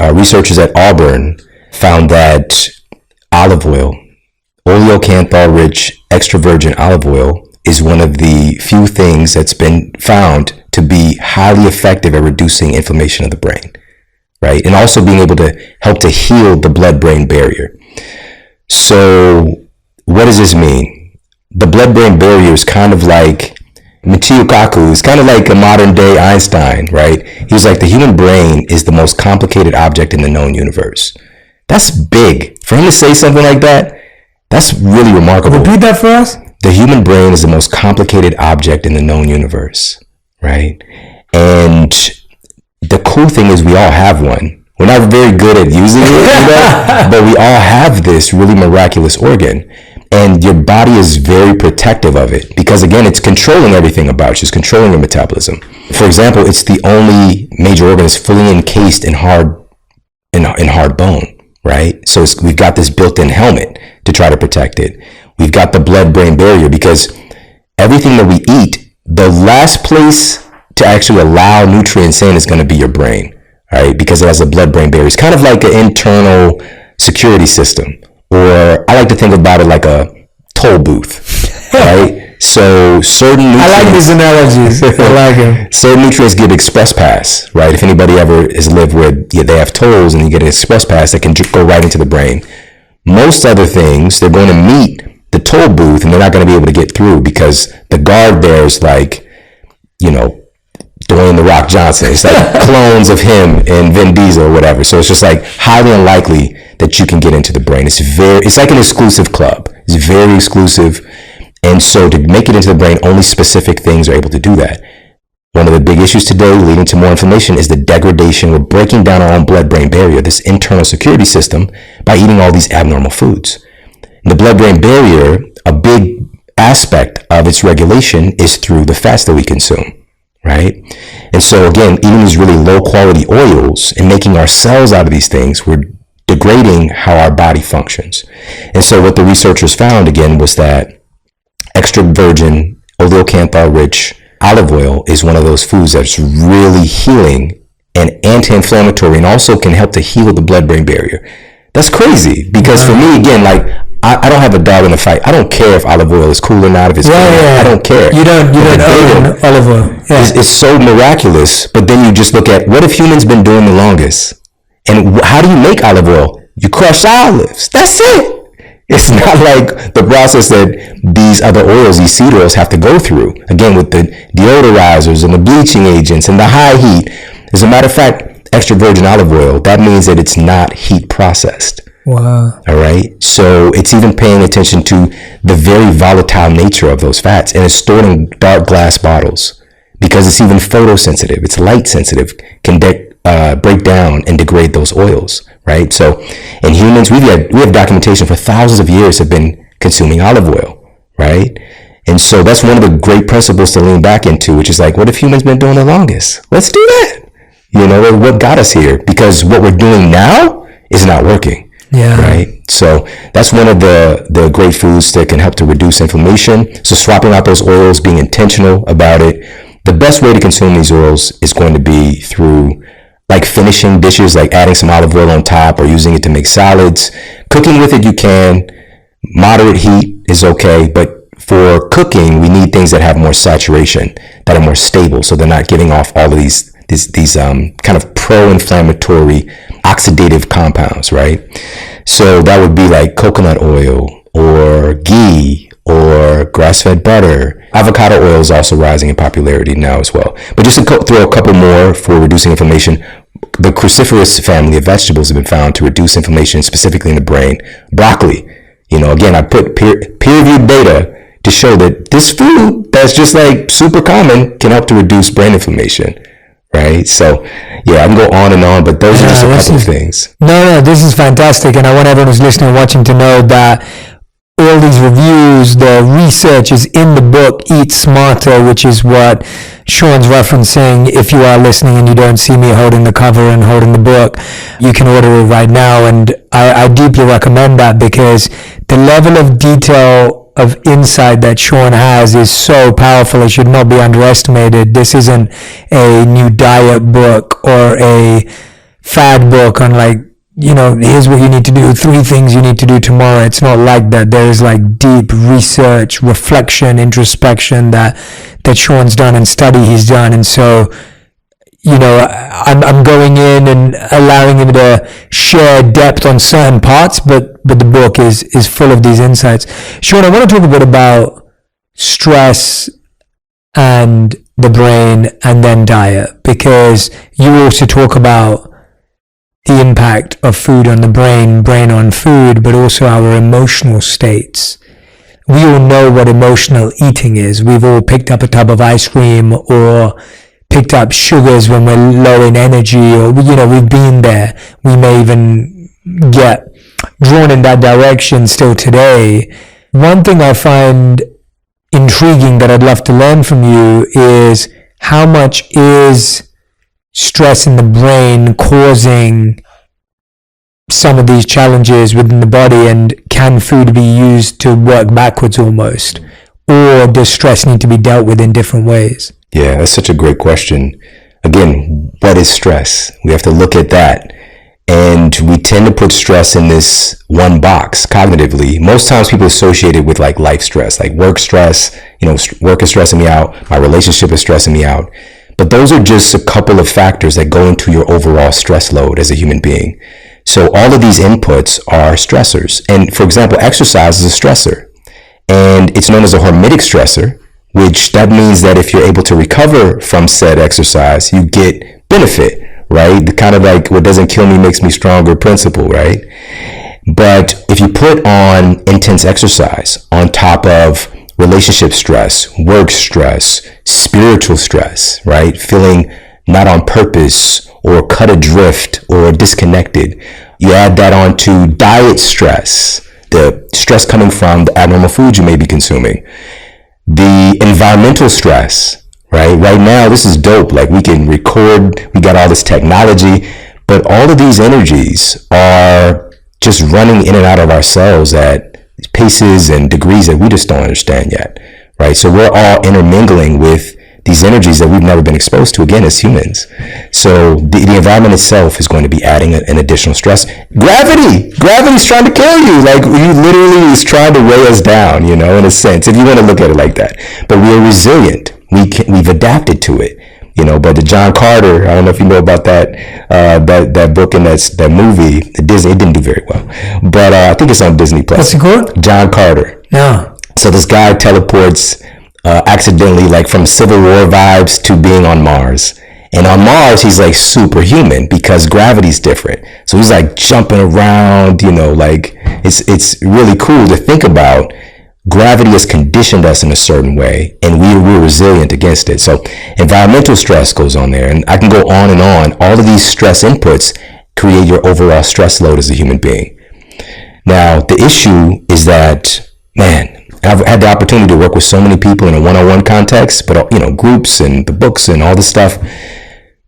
Researchers at Auburn found that olive oil, oleocanthal-rich extra virgin olive oil, is one of the few things that's been found to be highly effective at reducing inflammation of the brain, right? And also being able to help to heal the blood-brain barrier. So what does this mean? The blood-brain barrier is kind of like Michio Kaku is kind of like a modern day Einstein, right? He was like, the human brain is the most complicated object in the known universe. That's big. For him to say something like that, that's really remarkable. Repeat that for us. The human brain is the most complicated object in the known universe, right? And the cool thing is we all have one. We're not very good at using it, but we all have this really miraculous organ. And your body is very protective of it because, again, it's controlling everything about you. It's controlling your metabolism. For example, it's the only major organ that's fully encased in hard bone, right? So we've got this built-in helmet to try to protect it. We've got the blood-brain barrier because everything that we eat, the last place to actually allow nutrients in is going to be your brain, right? Because it has a blood-brain barrier. It's kind of like an internal security system. Or I like to think about it like a toll booth, right? So certain nutrients... I like these analogies. I like them. Certain nutrients get express pass, right? If anybody ever has lived where they have tolls and you get an express pass that can go right into the brain. Most other things, they're going to meet the toll booth and they're not going to be able to get through because the guard there is like, Dwayne "The Rock" Johnson. It's like clones of him and Vin Diesel or whatever. So it's just like highly unlikely that you can get into the brain. It's like an exclusive club. It's very exclusive. And so to make it into the brain, only specific things are able to do that. One of the big issues today leading to more inflammation is the degradation. We're breaking down our own blood-brain barrier, this internal security system, by eating all these abnormal foods. And the blood-brain barrier, a big aspect of its regulation is through the fats that we consume. Right? And so again, eating these really low quality oils and making our cells out of these things, we're degrading how our body functions. And so what the researchers found again was that extra virgin oleocanthal rich olive oil is one of those foods that's really healing and anti-inflammatory and also can help to heal the blood-brain barrier. That's crazy because for me, again, like I don't have a dog in the fight. I don't care if olive oil is cool or not, if it's I don't care. You don't own olive oil. Yeah. It's so miraculous, but then you just look at what have humans been doing the longest? And how do you make olive oil? You crush olives. That's it. It's not like the process that these other oils, these seed oils have to go through. Again, with the deodorizers and the bleaching agents and the high heat. As a matter of fact, extra virgin olive oil, that means that it's not heat processed. Wow. All right. So it's even paying attention to the very volatile nature of those fats, and it's stored in dark glass bottles because it's even photosensitive, it's light sensitive, can break down and degrade those oils, right? So in humans, we have documentation for thousands of years have been consuming olive oil, right? And so that's one of the great principles to lean back into, which is like, what have humans been doing the longest? Let's do that. You know, what got us here? Because what we're doing now is not working. Yeah. Right. So that's one of the great foods that can help to reduce inflammation. So swapping out those oils, being intentional about it. The best way to consume these oils is going to be through like finishing dishes, like adding some olive oil on top or using it to make salads. Cooking with it, you can. Moderate heat is okay, but for cooking, we need things that have more saturation, that are more stable, so they're not giving off all of these kind of pro-inflammatory oxidative compounds, right? So that would be like coconut oil or ghee or grass-fed butter. Avocado oil is also rising in popularity now as well. But just to throw a couple more for reducing inflammation, the cruciferous family of vegetables have been found to reduce inflammation, specifically in the brain. Broccoli, you know, again, I put peer-reviewed data to show that this food that's just like super common can help to reduce brain inflammation, right? So yeah, I can go on and on, but those are just a couple of things. No, this is fantastic. And I want everyone who's listening and watching to know that all these reviews, the research is in the book, Eat Smarter, which is what Sean's referencing. If you are listening and you don't see me holding the cover and holding the book, you can order it right now. And I deeply recommend that because the level of detail of insight that Sean has is so powerful. It should not be underestimated. This isn't a new diet book or a fad book on like, you know, here's what you need to do, 3 things you need to do tomorrow. It's not like that. There is like deep research, reflection, introspection that Sean's done and study he's done. And so, you know, I'm going in and allowing him to share depth on certain parts, but the book is full of these insights. Sean, I want to talk a bit about stress and the brain and then diet, because you also talk about the impact of food on the brain on food, but also our emotional states. We all know what emotional eating is. We've all picked up a tub of ice cream or picked up sugars when we're low in energy, or, you know, we've been there. We may even get drawn in that direction still today. One thing I find intriguing that I'd love to learn from you is how much is stress in the brain causing some of these challenges within the body, and can food be used to work backwards almost, or does stress need to be dealt with in different ways? Yeah, that's such a great question. Again, what is stress? We have to look at that. And we tend to put stress in this one box cognitively. Most times people associate it with like life stress, like work stress, you know, work is stressing me out, my relationship is stressing me out. But those are just a couple of factors that go into your overall stress load as a human being. So all of these inputs are stressors. And for example, exercise is a stressor. And it's known as a hormetic stressor, which that means that if you're able to recover from said exercise, you get benefit, right? The kind of like what doesn't kill me makes me stronger principle, right? But if you put on intense exercise on top of relationship stress, work stress, spiritual stress, right? Feeling not on purpose or cut adrift or disconnected. You add that on to diet stress, the stress coming from the abnormal foods you may be consuming. The environmental stress, right? Right now, this is dope. Like we can record, we got all this technology, but all of these energies are just running in and out of our cells at paces and degrees that we just don't understand yet, right? So we're all intermingling with these energies that we've never been exposed to, again, as humans. So the environment itself is going to be adding an additional stress. Gravity's trying to kill you. Like, he literally is trying to weigh us down, you know, in a sense, if you want to look at it like that. But we are resilient. We've adapted to it, you know. But the John Carter, I don't know if you know about that book and that movie. It didn't do very well, but I think it's on Disney Plus. What's it called? John Carter. Yeah. So this guy teleports accidentally, like from Civil War vibes to being on Mars. And on Mars, he's like superhuman because gravity's different. So he's like jumping around, you know, like it's really cool to think about gravity has conditioned us in a certain way, and we're resilient against it. So environmental stress goes on there, and I can go on and on. All of these stress inputs create your overall stress load as a human being. Now, the issue is that, man, I've had the opportunity to work with so many people in a one-on-one context, but, you know, groups and the books and all this stuff.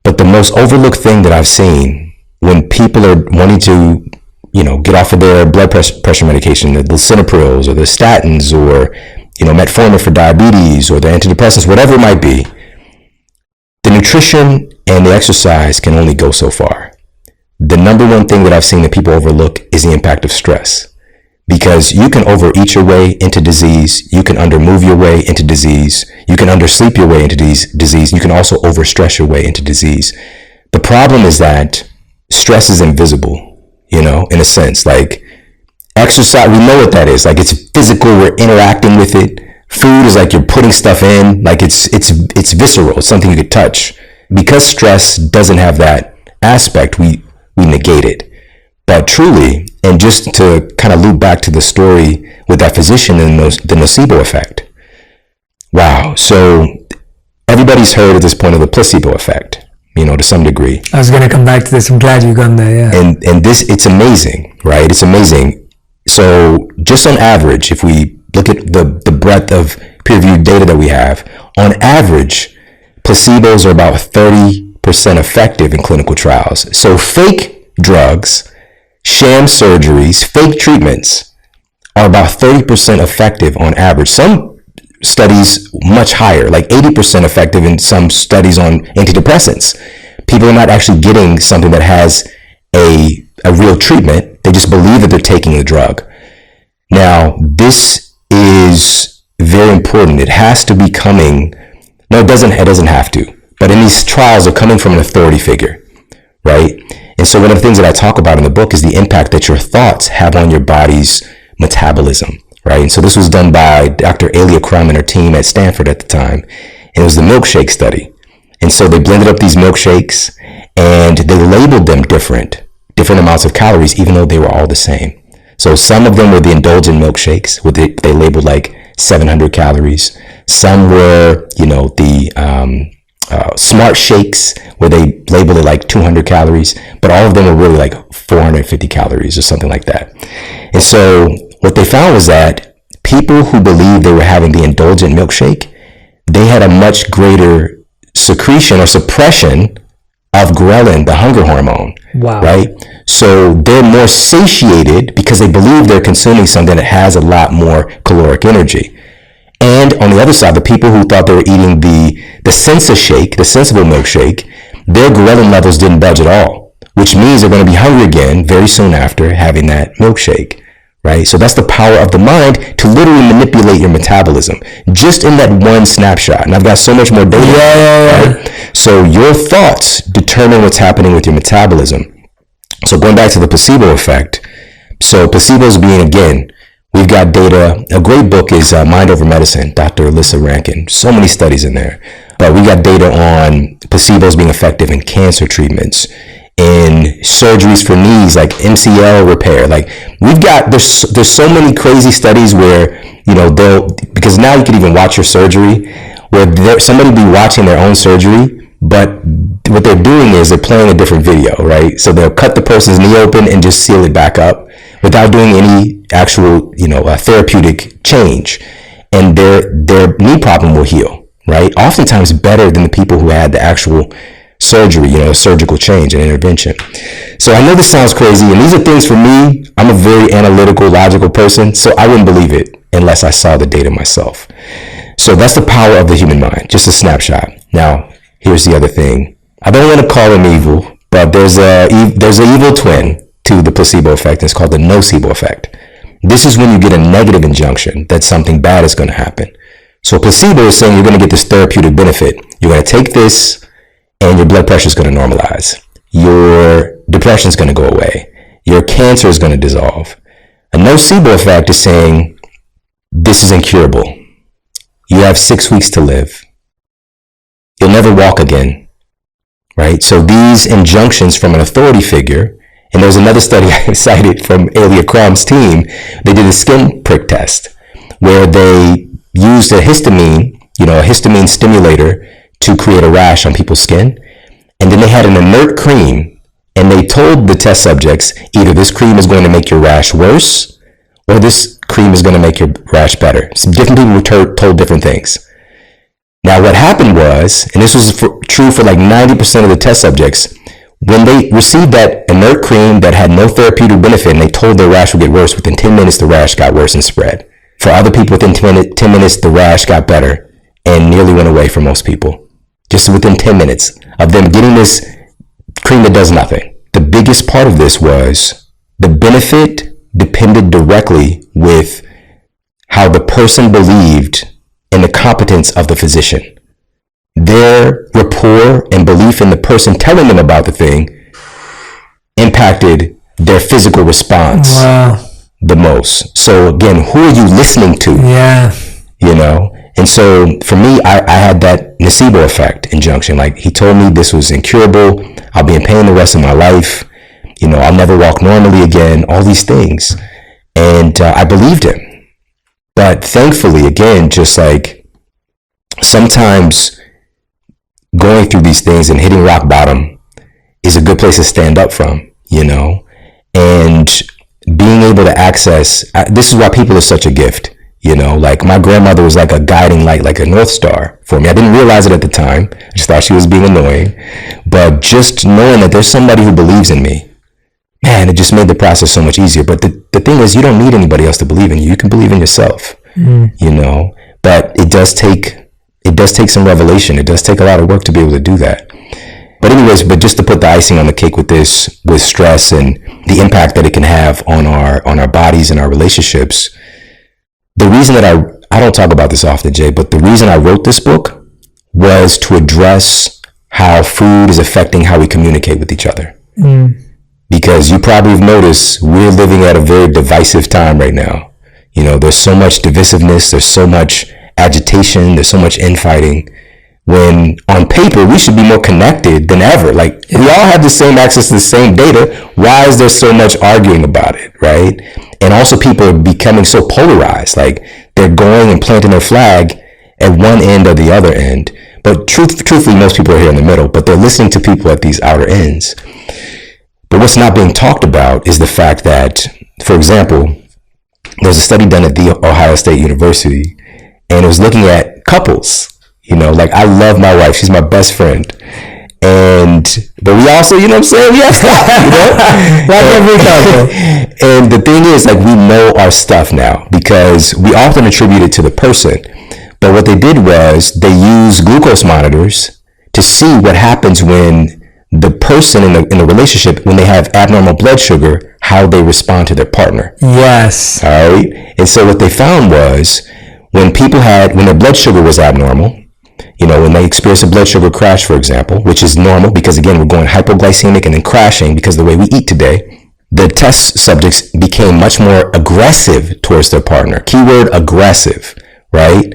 But the most overlooked thing that I've seen when people are wanting to, you know, get off of their blood pressure medication, the lisinoprils or the statins, or, you know, metformin for diabetes, or the antidepressants, whatever it might be, the nutrition and the exercise can only go so far. The number one thing that I've seen that people overlook is the impact of stress. Because you can overeat your way into disease, you can undermove your way into disease, you can undersleep your way into disease, you can also overstress your way into disease. The problem is that stress is invisible, you know, in a sense. Like, exercise, we know what that is. Like, it's physical, we're interacting with it. Food is like you're putting stuff in, like it's visceral, it's something you could touch. Because stress doesn't have that aspect, we negate it. But truly, and just to kind of loop back to the story with that physician and the nocebo effect. Wow. So everybody's heard at this point of the placebo effect, you know, to some degree. I was going to come back to this. I'm glad you've gone there. Yeah. And this, it's amazing, right? It's amazing. So just on average, if we look at the breadth of peer-reviewed data that we have, on average, placebos are about 30% effective in clinical trials. So fake drugs, sham surgeries, fake treatments are about 30% effective on average. Some studies much higher, like 80% effective in some studies on antidepressants. People are not actually getting something that has a real treatment. They just believe that they're taking the drug. Now, this is very important. It has to be coming, no, it doesn't have to, but in these trials, they're coming from an authority figure, right? And so one of the things that I talk about in the book is the impact that your thoughts have on your body's metabolism, right? And so this was done by Dr. Alia Crum and her team at Stanford at the time. And it was the milkshake study. And so they blended up these milkshakes and they labeled them different amounts of calories, even though they were all the same. So some of them were the indulgent milkshakes, where they labeled like 700 calories. Some were, you know, the smart shakes, where they labeled it like 200 calories, but all of them were really like 450 calories or something like that. And so what they found was that people who believed they were having the indulgent milkshake, they had a much greater secretion or suppression of ghrelin, the hunger hormone. Wow. Right? So they're more satiated because they believe they're consuming something that has a lot more caloric energy. And on the other side, the people who thought they were eating the sensible milkshake, their ghrelin levels didn't budge at all, which means they're going to be hungry again very soon after having that milkshake, right? So that's the power of the mind to literally manipulate your metabolism just in that one snapshot. And I've got so much more data. Right? So your thoughts determine what's happening with your metabolism. So going back to the placebo effect. So placebos being, again, we've got data. A great book is Mind Over Medicine, Dr. Alyssa Rankin. So many studies in there. But we got data on placebos being effective in cancer treatments, in surgeries for knees, like MCL repair. Like there's so many crazy studies where, you know, because now you can even watch your surgery, where somebody be watching their own surgery, but what they're doing is they're playing a different video, right? So they'll cut the person's knee open and just seal it back up without doing any actual, you know, therapeutic change. And their knee problem will heal, right? Oftentimes better than the people who had the actual surgery, you know, surgical change and intervention. So I know this sounds crazy, and these are things for me. I'm a very analytical, logical person, so I wouldn't believe it unless I saw the data myself. So that's the power of the human mind, just a snapshot. Now, here's the other thing. I don't want to call him evil, but there's an evil twin to the placebo effect. It's called the nocebo effect. This is when you get a negative injunction that something bad is going to happen. So placebo is saying you're going to get this therapeutic benefit. You're going to take this and your blood pressure is going to normalize. Your depression is going to go away. Your cancer is going to dissolve. A nocebo effect is saying this is incurable. You have 6 weeks to live. You'll never walk again, right? So these injunctions from an authority figure, and there's another study I cited from Alia Crum's team. They did a skin prick test where they used a histamine stimulator to create a rash on people's skin. And then they had an inert cream, and they told the test subjects, either this cream is going to make your rash worse, or this cream is going to make your rash better. So different people were told different things. Now what happened was, and this was true for like 90% of the test subjects, when they received that inert cream that had no therapeutic benefit and they told their rash would get worse, within 10 minutes the rash got worse and spread. For other people, within 10 minutes the rash got better and nearly went away for most people. Just within 10 minutes of them getting this cream that does nothing. The biggest part of this was the benefit depended directly with how the person believed in the competence of the physician. Their rapport and belief in the person telling them about the thing impacted their physical response the most. So again, who are you listening to? Yeah. You know? And so for me, I had that nocebo effect injunction. Like, he told me this was incurable. I'll be in pain the rest of my life. You know, I'll never walk normally again, all these things. And I believed him. But thankfully, again, just like sometimes going through these things and hitting rock bottom is a good place to stand up from, you know, and being able to access, this is why people are such a gift. You know, like my grandmother was like a guiding light, like a North Star for me. I didn't realize it at the time. I just thought she was being annoying. But just knowing that there's somebody who believes in me, man, it just made the process so much easier. But the thing is, you don't need anybody else to believe in you. You can believe in yourself, you know. But it does take some revelation. It does take a lot of work to be able to do that. But anyways, but just to put the icing on the cake with this, with stress and the impact that it can have on our bodies and our relationships. The reason that I don't talk about this often, Jay, but the reason I wrote this book was to address how food is affecting how we communicate with each other. Because you probably have noticed we're living at a very divisive time right now. You know, there's so much divisiveness, there's so much agitation, there's so much infighting. When on paper, we should be more connected than ever. Like, we all have the same access to the same data. Why is there so much arguing about it, right? And also people are becoming so polarized. Like, they're going and planting their flag at one end or the other end. But truthfully, most people are here in the middle, but they're listening to people at these outer ends. But what's not being talked about is the fact that, for example, there's a study done at the Ohio State University, and it was looking at couples. You know, like, I love my wife. She's my best friend. But we also, you know what I'm saying? We have stuff, you know? Like every couple. And the thing is, like, we know our stuff now because we often attribute it to the person. But what they did was they used glucose monitors to see what happens when the person in the relationship, when they have abnormal blood sugar, how they respond to their partner. Yes. All right. And so what they found was when their blood sugar was abnormal, you know, when they experience a blood sugar crash, for example, which is normal because, again, we're going hypoglycemic and then crashing because of the way we eat today, the test subjects became much more aggressive towards their partner. Keyword aggressive, right?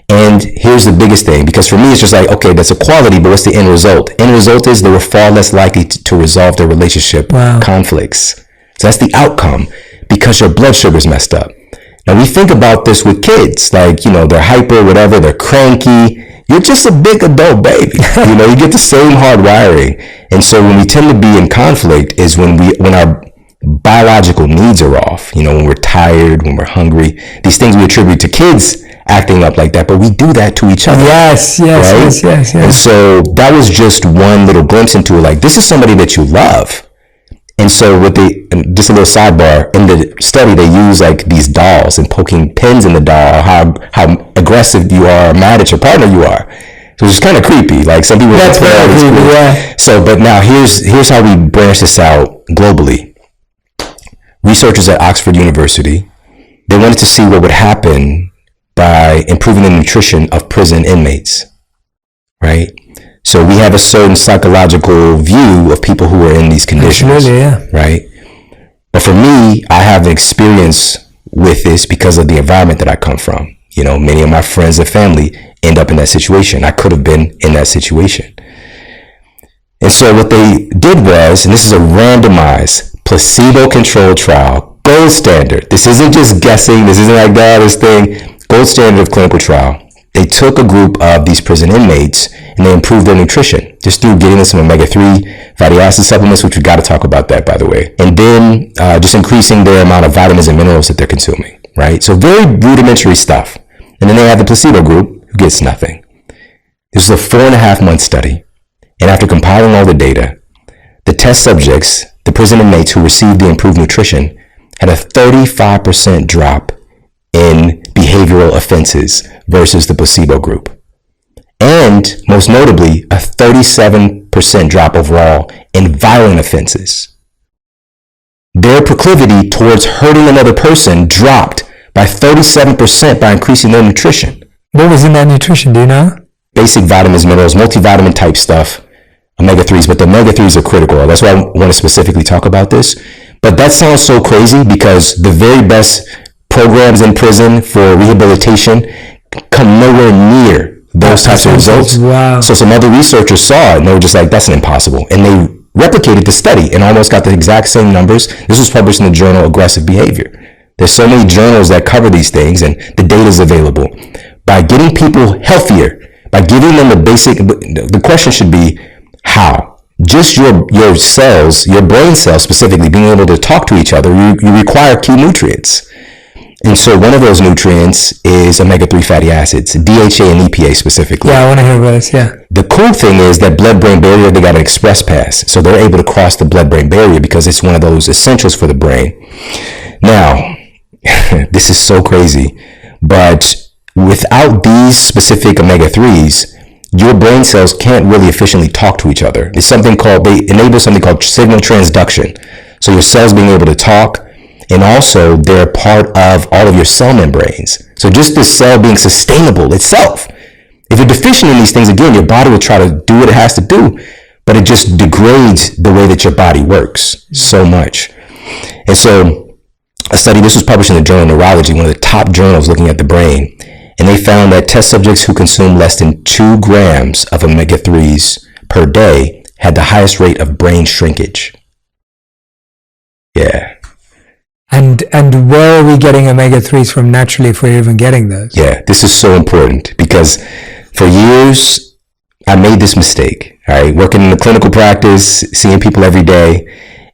And here's the biggest thing, because for me, it's just like, okay, that's a quality, but what's the end result? End result is they were far less likely to resolve their relationship conflicts. So that's the outcome because your blood sugar's messed up. Now, we think about this with kids, like, you know, they're hyper, whatever, they're cranky. You're just a big adult baby. You know, you get the same hard wiring. And so when we tend to be in conflict is when our biological needs are off, you know, when we're tired, when we're hungry, these things we attribute to kids acting up like that, but we do that to each other. Yes. And so that was just one little glimpse into it. Like, this is somebody that you love. And so just a little sidebar, in the study, they use like these dolls and poking pins in the doll, how aggressive you are, mad at your partner you are. So it's kind of creepy. Like, some people. That's very creepy, yeah. So, but now here's how we branch this out globally. Researchers at Oxford University, they wanted to see what would happen by improving the nutrition of prison inmates, right? So we have a certain psychological view of people who are in these conditions. Absolutely, yeah. Right? But for me, I have an experience with this because of the environment that I come from. You know, many of my friends and family end up in that situation. I could have been in that situation. And so what they did was, and this is a randomized, placebo-controlled trial, Gold standard. This isn't just guessing. This isn't like that, this thing. Gold standard of clinical trial. They took a group of these prison inmates and they improved their nutrition just through getting them some omega-3 fatty acid supplements, which we got to talk about that, by the way. And then just increasing their amount of vitamins and minerals that they're consuming, right? So very rudimentary stuff. And then they have the placebo group who gets nothing. This was a 4.5-month study. And after compiling all the data, the test subjects, the prison inmates who received the improved nutrition, had a 35% drop in behavioral offenses versus the placebo group. And most notably, a 37% drop overall in violent offenses. Their proclivity towards hurting another person dropped by 37% by increasing their nutrition. What was in that nutrition? Do you know? Basic vitamins, minerals, multivitamin type stuff, omega-3s, but the omega-3s are critical. That's why I want to specifically talk about this. But that sounds so crazy because the very best programs in prison for rehabilitation come nowhere near those types of results. Wow. So some other researchers saw it and they were just like, that's impossible. And they replicated the study and almost got the exact same numbers. This was published in the journal Aggressive Behavior. There's so many journals that cover these things and the data is available. By getting people healthier, by giving them the question should be, how? Just your cells, your brain cells specifically, being able to talk to each other, you require key nutrients. And so one of those nutrients is omega-3 fatty acids, DHA and EPA specifically. Yeah, I want to hear about this, yeah. The cool thing is that blood-brain barrier, they got an express pass. So they're able to cross the blood-brain barrier because it's one of those essentials for the brain. Now, this is so crazy, but without these specific omega-3s, your brain cells can't really efficiently talk to each other. It's they enable something called signal transduction. So your cells being able to talk, and also they're part of all of your cell membranes. So just the cell being sustainable itself. If you're deficient in these things, again, your body will try to do what it has to do, but it just degrades the way that your body works so much. And so a study, this was published in the journal Neurology, one of the top journals looking at the brain, and they found that test subjects who consumed less than 2 grams of omega-3s per day had the highest rate of brain shrinkage. Yeah. And where are we getting omega-3s from naturally if we're even getting those? Yeah, this is so important because for years I made this mistake, all right, working in the clinical practice, seeing people every day,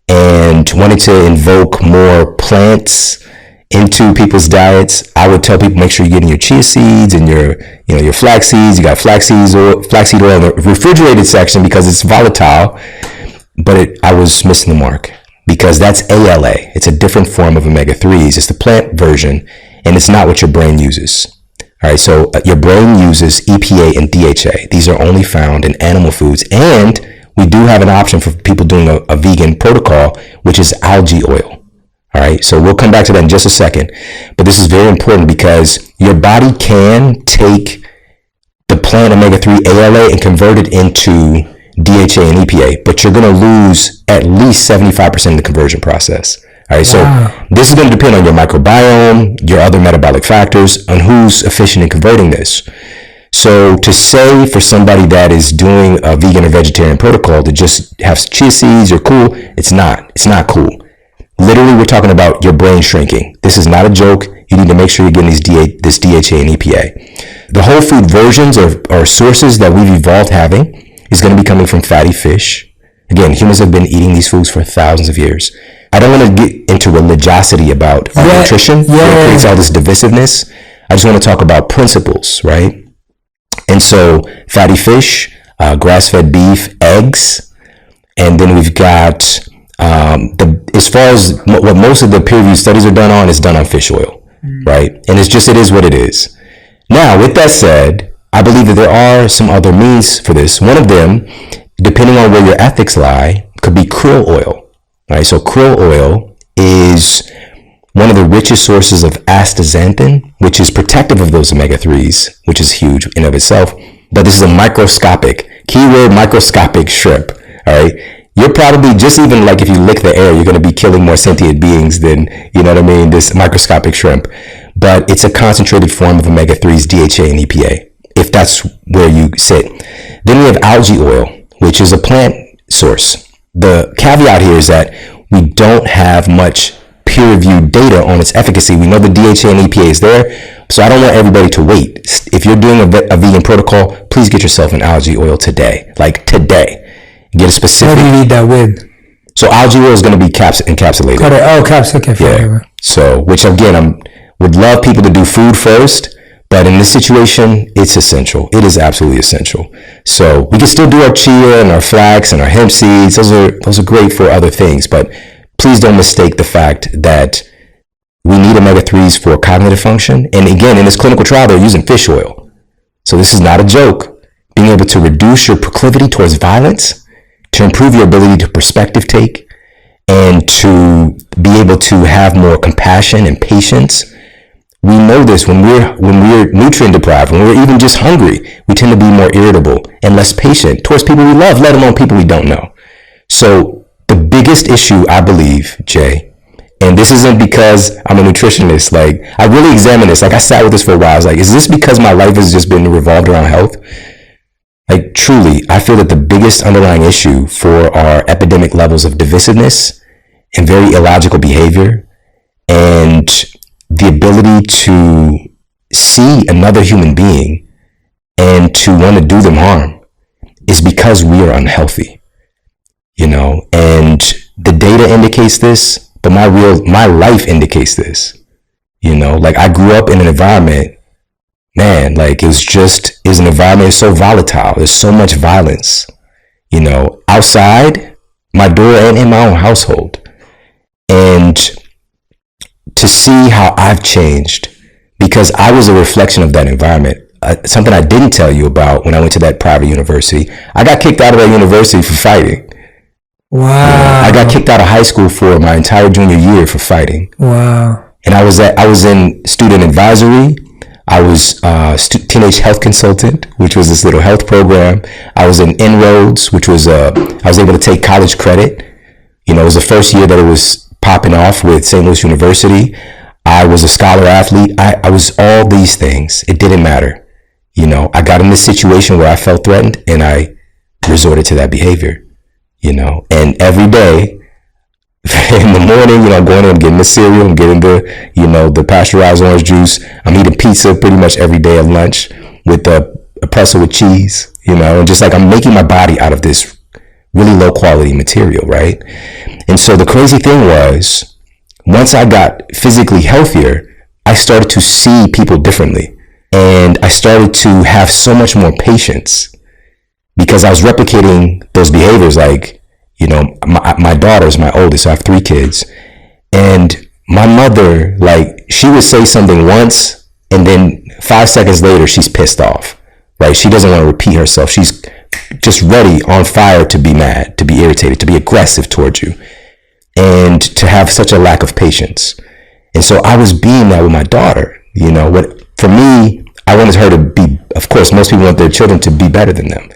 and wanting to invoke more plants into people's diets. I would tell people, make sure you're getting your chia seeds and your flax seeds. You got flaxseed oil in the refrigerated section because it's volatile, but I was missing the mark. Because that's ALA. It's a different form of omega-3s. It's the plant version, and it's not what your brain uses. All right, so your brain uses EPA and DHA. These are only found in animal foods, and we do have an option for people doing a vegan protocol, which is algae oil. All right, so we'll come back to that in just a second. But this is very important because your body can take the plant omega-3 ALA and convert it into DHA and EPA, but you're going to lose at least 75% of the conversion process. All right, so this is going to depend on your microbiome, your other metabolic factors, on who's efficient in converting this. So to say for somebody that is doing a vegan or vegetarian protocol to just have chia seeds or cool, it's not cool. Literally, we're talking about your brain shrinking. This is not a joke. You need to make sure you're getting this DHA and EPA. The whole food versions or sources that we've evolved having is going to be coming from fatty fish. Again, humans have been eating these foods for thousands of years. I don't want to get into religiosity about our nutrition. It creates all this divisiveness. I just want to talk about principles, right? And so fatty fish, grass-fed beef, eggs, and then we've got as far as what most of the peer-reviewed studies are done on, is done on fish oil, right? And it is what it is. Now, with that said, I believe that there are some other means for this. One of them, depending on where your ethics lie, could be krill oil. Right? So krill oil is one of the richest sources of astaxanthin, which is protective of those omega-3s, which is huge in of itself. But this is a microscopic, keyword microscopic shrimp. All right. You're probably, just even like if you lick the air, you're going to be killing more sentient beings than, you know what I mean, this microscopic shrimp. But it's a concentrated form of omega-3s, DHA and EPA, if that's where you sit. Then we have algae oil, which is a plant source. The caveat here is that we don't have much peer-reviewed data on its efficacy. We know the DHA and EPA is there, so I don't want everybody to wait. If you're doing a vegan protocol, please get yourself an algae oil today. Like today. Get a specific... What do you eat that with? So algae oil is going to be encapsulated. Got it. Oh, caps. Okay, yeah. So, which again, would love people to do food first, but in this situation, it's essential. It is absolutely essential. So we can still do our chia and our flax and our hemp seeds. Those are great for other things, but please don't mistake the fact that we need omega-3s for cognitive function. And again, in this clinical trial, they're using fish oil. So this is not a joke. Being able to reduce your proclivity towards violence, to improve your ability to perspective take, and to be able to have more compassion and patience. We know this when we're nutrient deprived, when we're even just hungry, we tend to be more irritable and less patient towards people we love, let alone people we don't know. So the biggest issue, I believe, Jay, and this isn't because I'm a nutritionist, like I really examined this, like I sat with this for a while. I was like, is this because my life has just been revolved around health? Like truly, I feel that the biggest underlying issue for our epidemic levels of divisiveness and very illogical behavior and the ability to see another human being and to want to do them harm is because we are unhealthy, you know, and the data indicates this, but my life indicates this, you know, like I grew up in an environment, man, like it was an environment that's so volatile. There's so much violence, you know, outside my door and in my own household. And to see how I've changed, because I was a reflection of that environment. Something I didn't tell you about when I went to that private university. I got kicked out of that university for fighting. Wow. I got kicked out of high school for my entire junior year for fighting. Wow. And I was in student advisory. I was teenage health consultant, which was this little health program. I was in Inroads, which was I was able to take college credit. You know, it was the first year that it was popping off with St. Louis University. I was a scholar athlete. I was all these things. It didn't matter. You know, I got in this situation where I felt threatened and I resorted to that behavior, you know, and every day in the morning, you know, I'm going in, I'm getting the cereal, I'm getting the, you know, the pasteurized orange juice. I'm eating pizza pretty much every day at lunch with a pretzel with cheese, you know, and just like I'm making my body out of this really low quality material, right? And so the crazy thing was, once I got physically healthier, I started to see people differently. And I started to have so much more patience because I was replicating those behaviors. Like, you know, my daughter's my oldest, so I have 3 kids. And my mother, like, she would say something once and then 5 seconds later, she's pissed off, right? She doesn't want to repeat herself. She's just ready, on fire to be mad, to be irritated, to be aggressive towards you, and to have such a lack of patience. And so I was being that with my daughter. You know, what for me, I wanted her to be, of course, most people want their children to be better than them.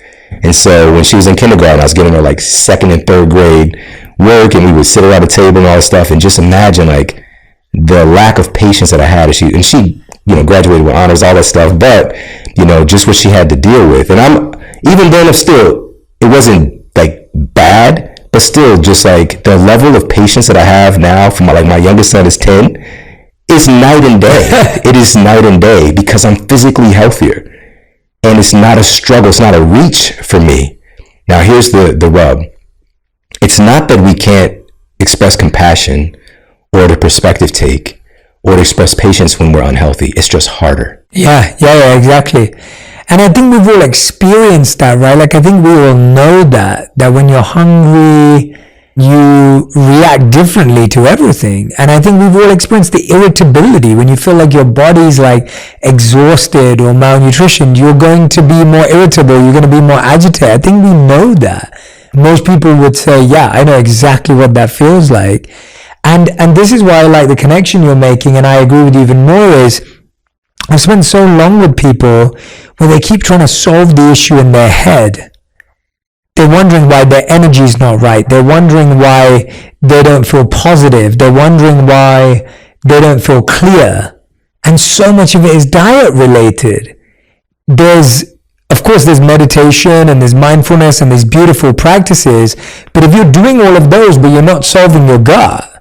And so when she was in kindergarten, I was giving her like 2nd and 3rd grade work, and we would sit around the table and all this stuff, and just imagine like the lack of patience that I had. She, you know, graduated with honors, all that stuff, but, you know, just what she had to deal with. And even then, it wasn't like bad, but still just like the level of patience that I have now for my youngest son is 10. It's night and day. It is night and day because I'm physically healthier. And it's not a struggle. It's not a reach for me. Now, here's the rub. It's not that we can't express compassion or to perspective take or to express patience when we're unhealthy. It's just harder. Yeah, exactly. And I think we've all experienced that, right? Like, I think we all know that when you're hungry, you react differently to everything. And I think we've all experienced the irritability when you feel like your body's like exhausted or malnutritioned. You're going to be more irritable. You're going to be more agitated. I think we know that. Most people would say, yeah, I know exactly what that feels like. And this is why I like the connection you're making, and I agree with you even more, is I've spent so long with people where they keep trying to solve the issue in their head. They're wondering why their energy is not right. They're wondering why they don't feel positive. They're wondering why they don't feel clear. And so much of it is diet related. Of course, there's meditation and there's mindfulness and there's beautiful practices. But if you're doing all of those, but you're not solving your gut,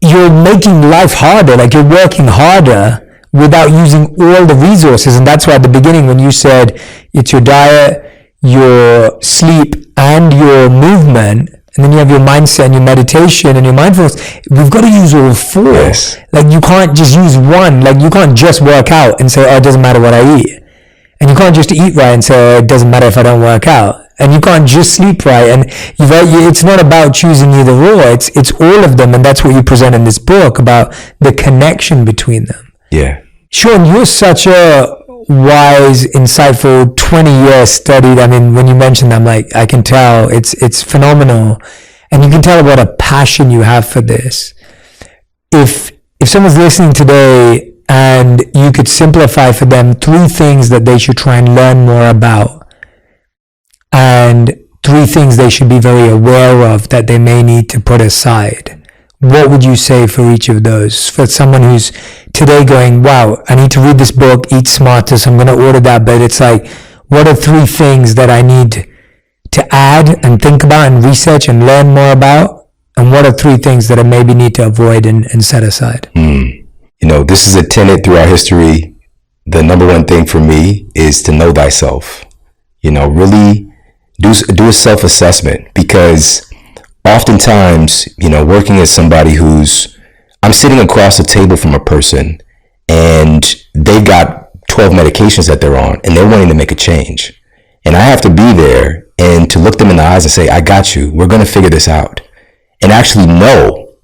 you're making life harder, like you're working harder without using all the resources. And that's why at the beginning when you said it's your diet, your sleep, and your movement, and then you have your mindset and your meditation and your mindfulness, we've got to use all four. Yes. Like you can't just use one. Like you can't just work out and say, oh, it doesn't matter what I eat. And you can't just eat right and say, oh, it doesn't matter if I don't work out. And you can't just sleep right. And it's not about choosing either or. It's all of them. And that's what you present in this book about the connection between them. Yeah. Sean, you're such a wise, insightful, 20-year studied. I mean, when you mentioned that, I'm like, I can tell it's phenomenal. And you can tell what a passion you have for this. If someone's listening today and you could simplify for them 3 things that they should try and learn more about, and 3 things they should be very aware of that they may need to put aside, what would you say for each of those? For someone who's today going, wow, I need to read this book, Eat Smarter, so I'm going to order that. But it's like, what are 3 things that I need to add and think about and research and learn more about? And what are 3 things that I maybe need to avoid and set aside? You know, this is a tenet through our history. The number one thing for me is to know thyself. You know, really do a self-assessment, because oftentimes, you know, working as somebody I'm sitting across the table from a person and they've got 12 medications that they're on and they're wanting to make a change. And I have to be there and to look them in the eyes and say, I got you. We're going to figure this out. And actually know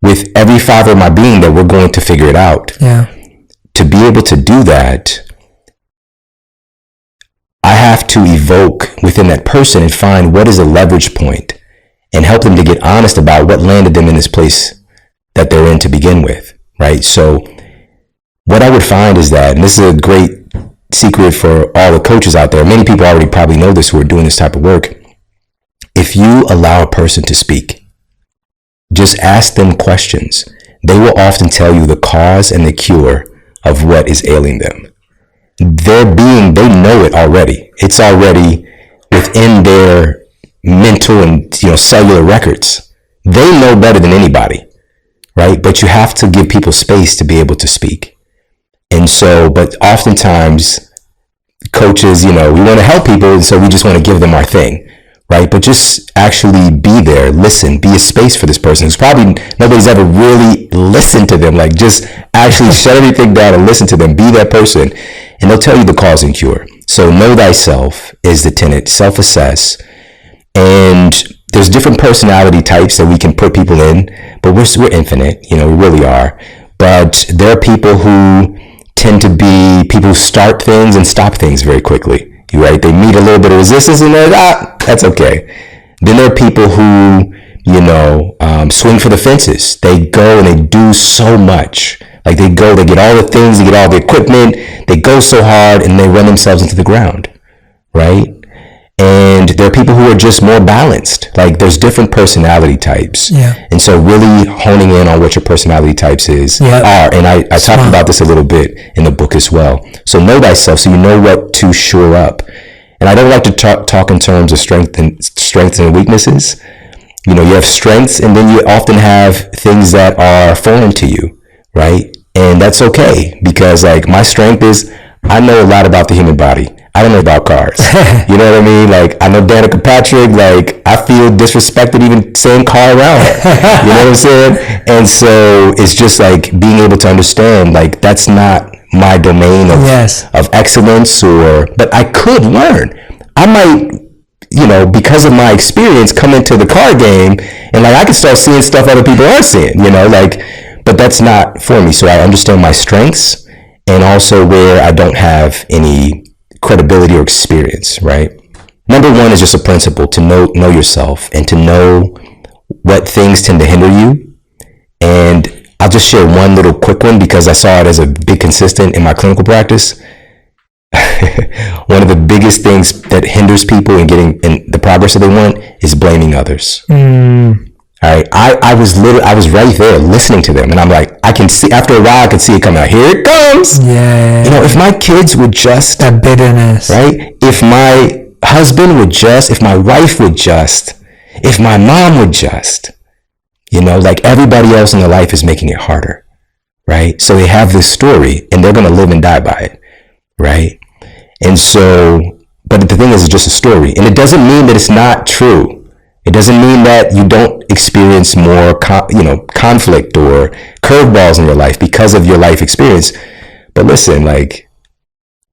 with every fiber of my being that we're going to figure it out. Yeah. To be able to do that, I have to evoke within that person and find what is a leverage point and help them to get honest about what landed them in this place that they're in to begin with, right? So what I would find is that, and this is a great secret for all the coaches out there, many people already probably know this who are doing this type of work. If you allow a person to speak, just ask them questions. They will often tell you the cause and the cure of what is ailing them. They know it already. It's already within their mental and cellular records. They know better than anybody, right? But you have to give people space to be able to speak. And so, but oftentimes coaches, we want to help people, and so we just want to give them our thing, right? But just actually be there, listen, be a space for this person who's probably nobody's ever really listened to them. Like just actually shut everything down and listen to them, be that person, and they'll tell you the cause and cure. So know thyself is the tenet, self-assess. And there's different personality types that we can put people in, but we're infinite, we really are. But there are people who tend to be people who start things and stop things very quickly, right? They meet a little bit of resistance and they're like, that's okay. Then there are people who, swing for the fences. They go and they do so much. Like they get all the things, they get all the equipment, they go so hard and they run themselves into the ground, right? And there are people who are just more balanced. Like there's different personality types. Yeah. And so really honing in on what your personality types are. And I talk about this a little bit in the book as well. So know thyself so you know what to shore up. And I don't like to talk in terms of strengths and weaknesses. You have strengths and then you often have things that are foreign to you, right? And that's okay, because like my strength is I know a lot about the human body. I don't know about cars. You know what I mean? Like I know Danica Patrick, like I feel disrespected even saying car around her. You know what I'm saying? And so it's just like being able to understand like that's not my domain of excellence, but I could learn. I might, because of my experience, come into the car game and like I can start seeing stuff other people aren't seeing, but that's not for me. So I understand my strengths and also where I don't have any credibility or experience, right? Number one is just a principle to know yourself and to know what things tend to hinder you. And I'll just share one little quick one because I saw it as a big consistent in my clinical practice. One of the biggest things that hinders people in getting in the progress that they want is blaming others. All right, I was right there listening to them, and I'm like, I can see after a while, I could see it coming out. Here it comes. Yeah. If my kids would just that bitterness, right? If my husband would just, if my wife would just, if my mom would just, You know, like everybody else in their life is making it harder, right? So they have this story and they're going to live and die by it, right? And so, but the thing is, it's just a story. And it doesn't mean that it's not true. It doesn't mean that you don't experience more, conflict or curveballs in your life because of your life experience. But listen, like,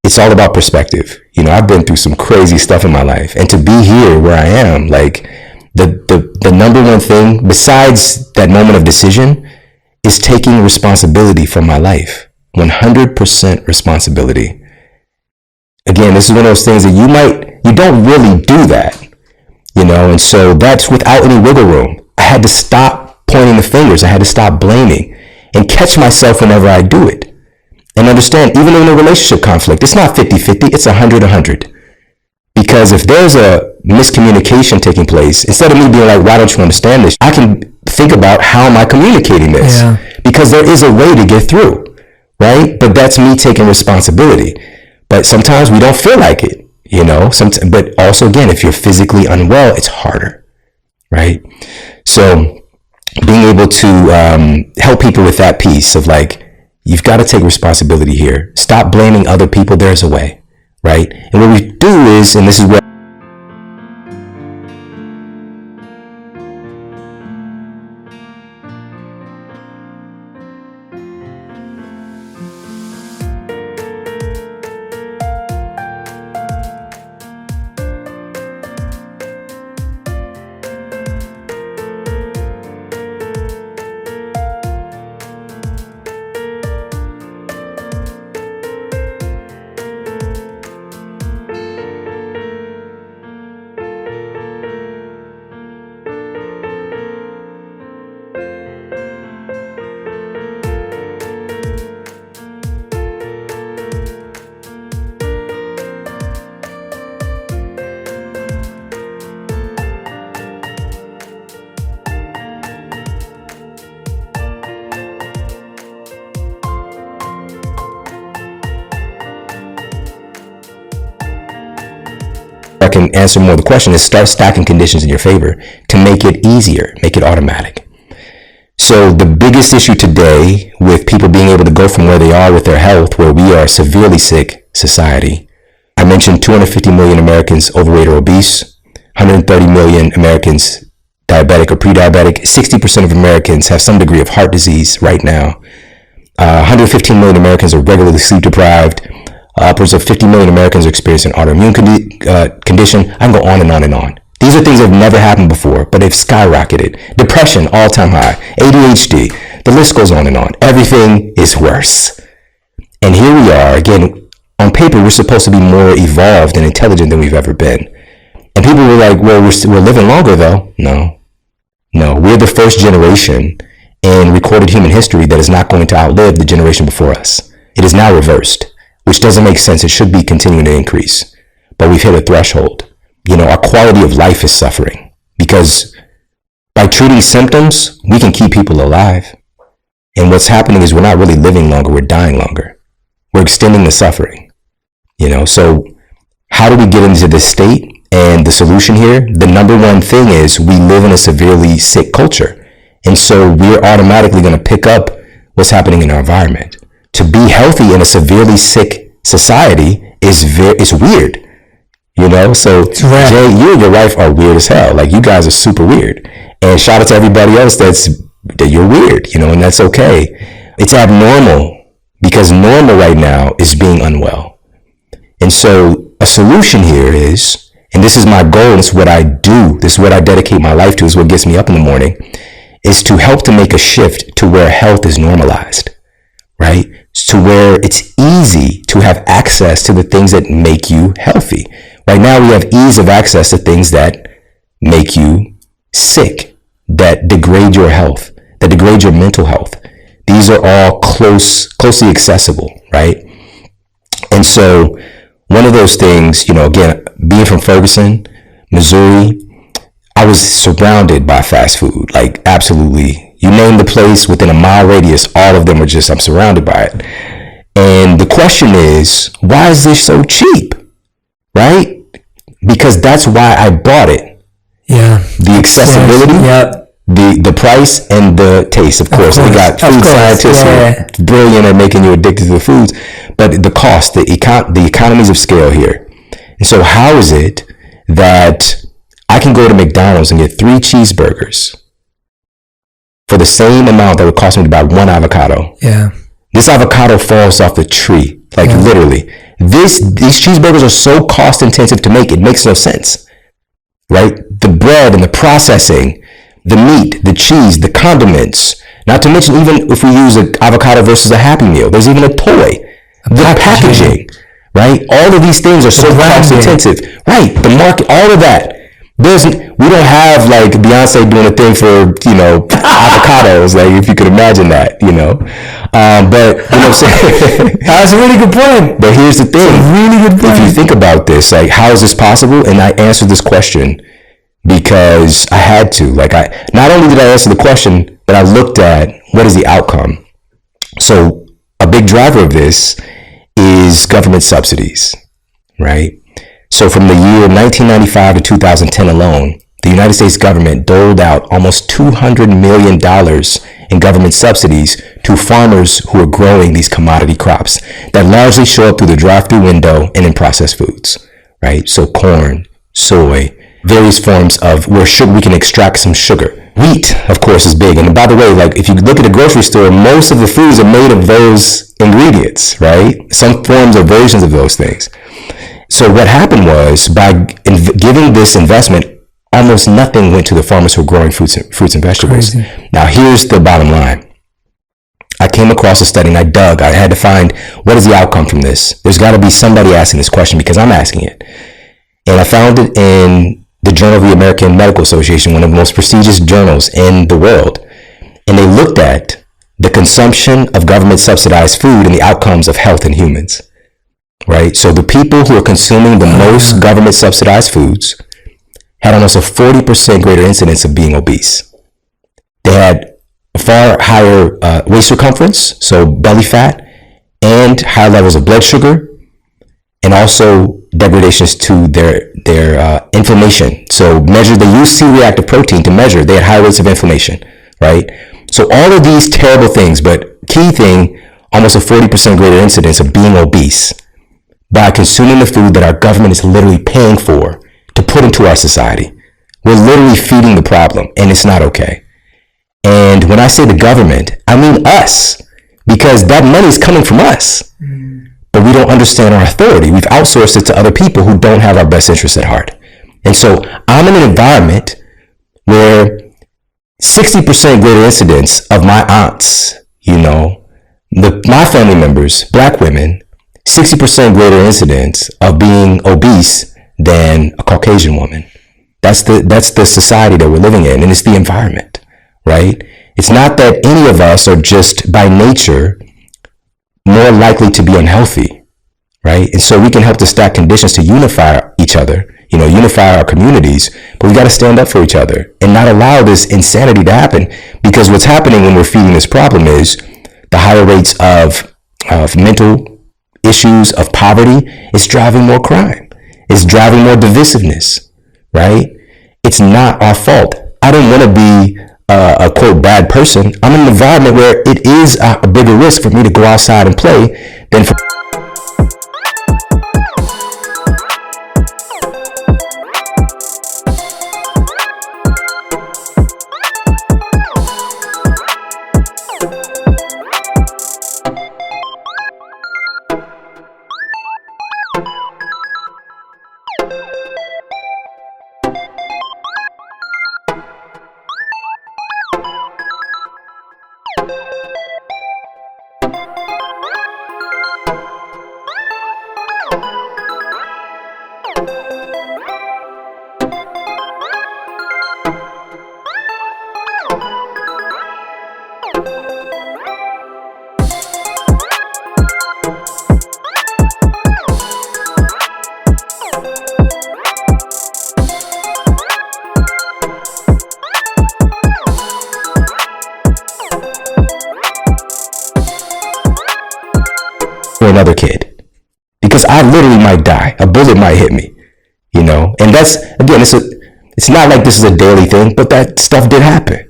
it's all about perspective. You know, I've been through some crazy stuff in my life. And to be here where I am, like, the number one thing, besides that moment of decision, is taking responsibility for my life. 100% responsibility. Again, this is one of those things that you don't really do that, you know, and so that's without any wiggle room. I had to stop pointing the fingers. I had to stop blaming and catch myself whenever I do it. And understand, even in a relationship conflict, it's not 50-50, it's 100-100. Because if there's a miscommunication taking place, instead of me being like, why don't you understand this? I can think about, how am I communicating this? Yeah. Because there is a way to get through, right? But that's me taking responsibility. But sometimes we don't feel like it, you know? But also, again, if you're physically unwell, it's harder, right? So being able to help people with that piece of like, you've got to take responsibility here. Stop blaming other people. There's a way, right? And what we do is, and this is where I can answer more of the question is start stacking conditions in your favor to make it easier, make it automatic. So the biggest issue today with people being able to go from where they are with their health, where we are a severely sick society. I mentioned 250 million Americans overweight or obese, 130 million Americans diabetic or pre-diabetic, 60% of Americans have some degree of heart disease right now. 115 million Americans are regularly sleep deprived. Upwards of 50 million Americans are experiencing an autoimmune condition. I can go on and on and on. These are things that have never happened before, but they've skyrocketed. Depression, all-time high. ADHD, the list goes on and on. Everything is worse. And here we are, again, on paper, we're supposed to be more evolved and intelligent than we've ever been. And people were like, well, we're living longer, though. No, we're the first generation in recorded human history that is not going to outlive the generation before us. It is now reversed, which doesn't make sense. It should be continuing to increase. But we've hit a threshold. You know, our quality of life is suffering because by treating symptoms, we can keep people alive. And what's happening is we're not really living longer, we're dying longer. We're extending the suffering. You know, so how do we get into this state? And the solution here, the number one thing is we live in a severely sick culture. And so we're automatically going to pick up what's happening in our environment. To be healthy in a severely sick society is weird, you know? So Jay, you and your wife are weird as hell. Like, you guys are super weird. And shout out to everybody else that you're weird, you know, and that's okay. It's abnormal because normal right now is being unwell. And so a solution here is, and this is my goal, this is what I do, this is what I dedicate my life to, is what gets me up in the morning, is to help to make a shift to where health is normalized, right? To where it's easy to have access to the things that make you healthy. Right now we have ease of access to things that make you sick, that degrade your health, that degrade your mental health. These are all closely accessible, right? And so one of those things, you know, again, being from Ferguson, Missouri, I was surrounded by fast food, like absolutely. You name the place within a mile radius, all of them are just, I'm surrounded by it. And the question is, why is this so cheap? Right? Because that's why I bought it. Yeah. The accessibility. Yeah. The price and the taste, of course. We got food scientists who are brilliant at making you addicted to the foods, but the cost, the economies of scale here. And so how is it that I can go to McDonald's and get 3 cheeseburgers for the same amount that would cost me to buy 1 avocado? Yeah. This avocado falls off the tree, like literally. These cheeseburgers are so cost intensive to make, it makes no sense, right? The bread and the processing, the meat, the cheese, the condiments, not to mention even if we use an avocado versus a Happy Meal, there's even a toy, the packaging, right? All of these things are so cost intensive, right? The market, all of that. We don't have like Beyonce doing a thing for, avocados, like if you could imagine that, but you know what I'm saying? That's a really good point. But here's the thing. Really good point. If you think about this, like, how is this possible? And I answered this question because I had to. Not only did I answer the question, but I looked at what is the outcome. So a big driver of this is government subsidies, right? So from the year 1995 to 2010 alone, the United States government doled out almost $200 million in government subsidies to farmers who are growing these commodity crops that largely show up through the drive-through window and in processed foods, right? So corn, soy, various forms of where we can extract some sugar. Wheat, of course, is big. And by the way, like if you look at the grocery store, most of the foods are made of those ingredients, right? Some forms or versions of those things. So what happened was, by giving this investment, almost nothing went to the farmers who are growing fruits and vegetables. Crazy. Now, here's the bottom line. I came across a study and I had to find what is the outcome from this. There's got to be somebody asking this question because I'm asking it. And I found it in the Journal of the American Medical Association, one of the most prestigious journals in the world. And they looked at the consumption of government subsidized food and the outcomes of health in humans. Right? So the people who are consuming the most government subsidized foods had almost a 40% greater incidence of being obese. They had a far higher waist circumference, so belly fat, and higher levels of blood sugar, and also degradations to their inflammation. So they use C-reactive protein to measure. They had high rates of inflammation, right? So all of these terrible things, but key thing, almost a 40% greater incidence of being obese by consuming the food that our government is literally paying for to put into our society. We're literally feeding the problem, and it's not okay. And when I say the government, I mean us, because that money is coming from us. But we don't understand our authority. We've outsourced it to other people who don't have our best interests at heart. And so I'm in an environment where 60% greater incidence of my aunts, my family members, black women, 60% greater incidence of being obese than a Caucasian woman. That's the society that we're living in, and it's the environment, right? It's not that any of us are just by nature more likely to be unhealthy, right? And so we can help to stack conditions to unify each other, unify our communities, but we got to stand up for each other and not allow this insanity to happen, because what's happening when we're feeding this problem is the higher rates of mental issues, of poverty. Is driving more crime. It's driving more divisiveness, right? It's not our fault. I don't want to be a quote bad person. I'm in an environment where it is a bigger risk for me to go outside and play than for another kid, because I literally might die. A bullet might hit me, and that's, again, it's not like this is a daily thing, but that stuff did happen,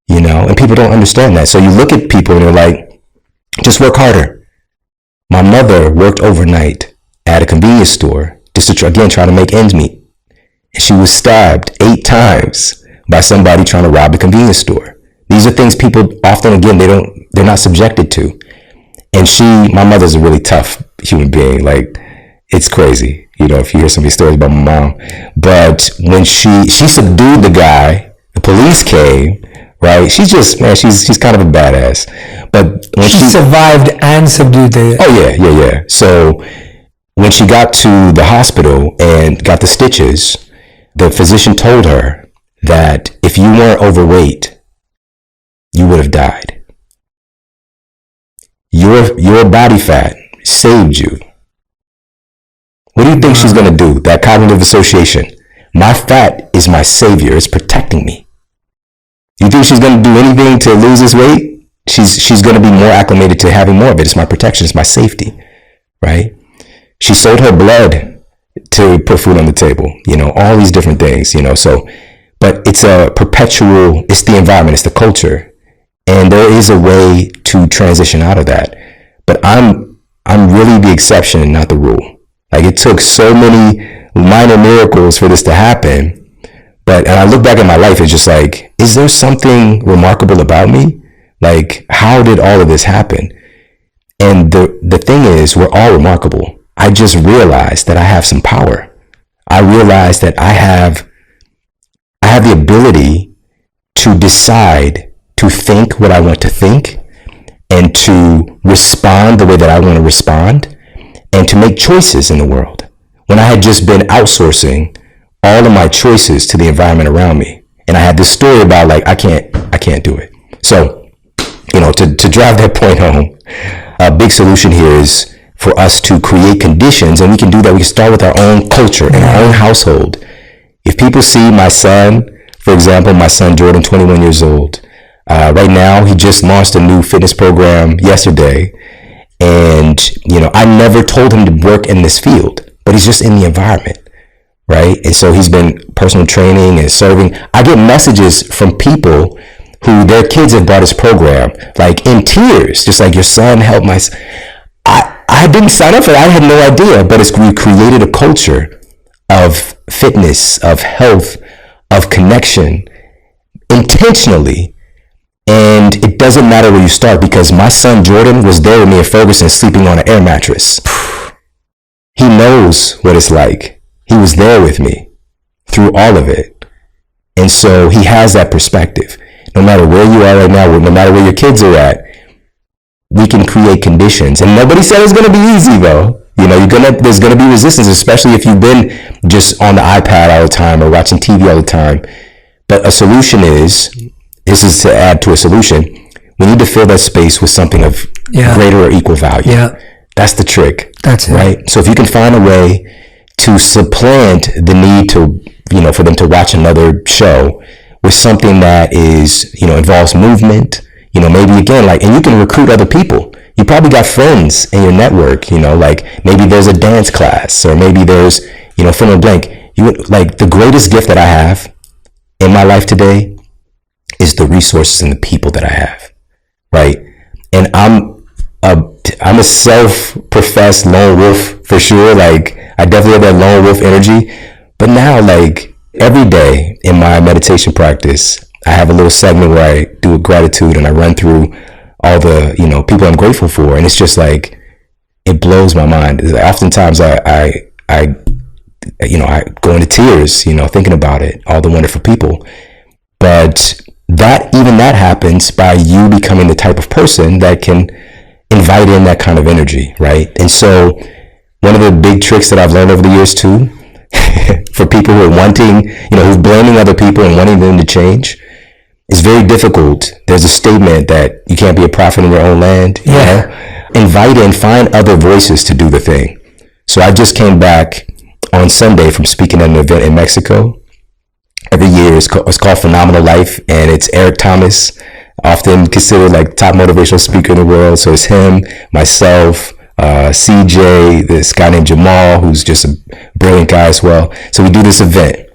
and people don't understand that. So you look at people and they're like, just work harder. My mother worked overnight at a convenience store just to try to make ends meet. And she was stabbed 8 times by somebody trying to rob the convenience store. These are things people often, again, they're not subjected to. And my mother's a really tough human being. Like, it's crazy, if you hear some of these stories about my mom. But when she subdued the guy, the police came, right? She's kind of a badass. But when she survived and subdued the... Oh, yeah. So when she got to the hospital and got the stitches, the physician told her that if you weren't overweight, you would have died. Your body fat saved you. What do you think she's going to do? That cognitive association. My fat is my savior. It's protecting me. You think she's going to do anything to lose this weight? She's going to be more acclimated to having more of it. It's my protection. It's my safety, right? She sold her blood to put food on the table, all these different things, so, but it's it's the environment, it's the culture. And there is a way to transition out of that. But I'm really the exception and not the rule. Like, it took so many minor miracles for this to happen. And I look back at my life, it's just like, is there something remarkable about me? Like, how did all of this happen? And the thing is, we're all remarkable. I just realized that I have some power. I realized that I have the ability to decide to think what I want to think and to respond the way that I want to respond and to make choices in the world. When I had just been outsourcing all of my choices to the environment around me. And I had this story about, like, I can't do it. So, to drive that point home, a big solution here is for us to create conditions, and we can do that. We can start with our own culture and our own household. If people see my son, for example, my son Jordan, 21 years old, right now, he just launched a new fitness program yesterday. And, I never told him to work in this field, but he's just in the environment, right? And so he's been personal training and serving. I get messages from people who their kids have bought his program, like in tears, just like, your son helped my son. I didn't sign up for that. I had no idea, but we created a culture of fitness, of health, of connection intentionally. And it doesn't matter where you start, because my son Jordan was there with me at Ferguson sleeping on an air mattress. He knows what it's like. He was there with me through all of it. And so he has that perspective. No matter where you are right now, no matter where your kids are at, we can create conditions. And nobody said it's going to be easy, though. There's going to be resistance, especially if you've been just on the iPad all the time or watching TV all the time. But a solution this is to add to a solution. We need to fill that space with something of greater or equal value. Yeah. That's the trick. That's it. Right? So if you can find a way to supplant the need to, for them to watch another show with something that is, involves movement, maybe again, and you can recruit other people. You probably got friends in your network, like maybe there's a dance class, or maybe there's, fill in blank. The greatest gift that I have in my life today is the resources and the people that I have, right? And I'm a self-professed lone wolf for sure. Like, I definitely have that lone wolf energy. But now, every day in my meditation practice, I have a little segment where I do a gratitude and I run through all the, people I'm grateful for. And it's just like, it blows my mind. Oftentimes I go into tears, thinking about it, all the wonderful people. But that happens by you becoming the type of person that can invite in that kind of energy, right? And so one of the big tricks that I've learned over the years too, for people who are wanting, who's blaming other people and wanting them to change, is very difficult. There's a statement that you can't be a prophet in your own land. Invite in, find other voices to do the thing. So I just came back on Sunday from speaking at an event in Mexico. Every year it's called Phenomenal Life, and it's Eric Thomas, often considered top motivational speaker in the world. So it's him, myself, CJ, this guy named Jamal, who's just a brilliant guy as well. So we do this event.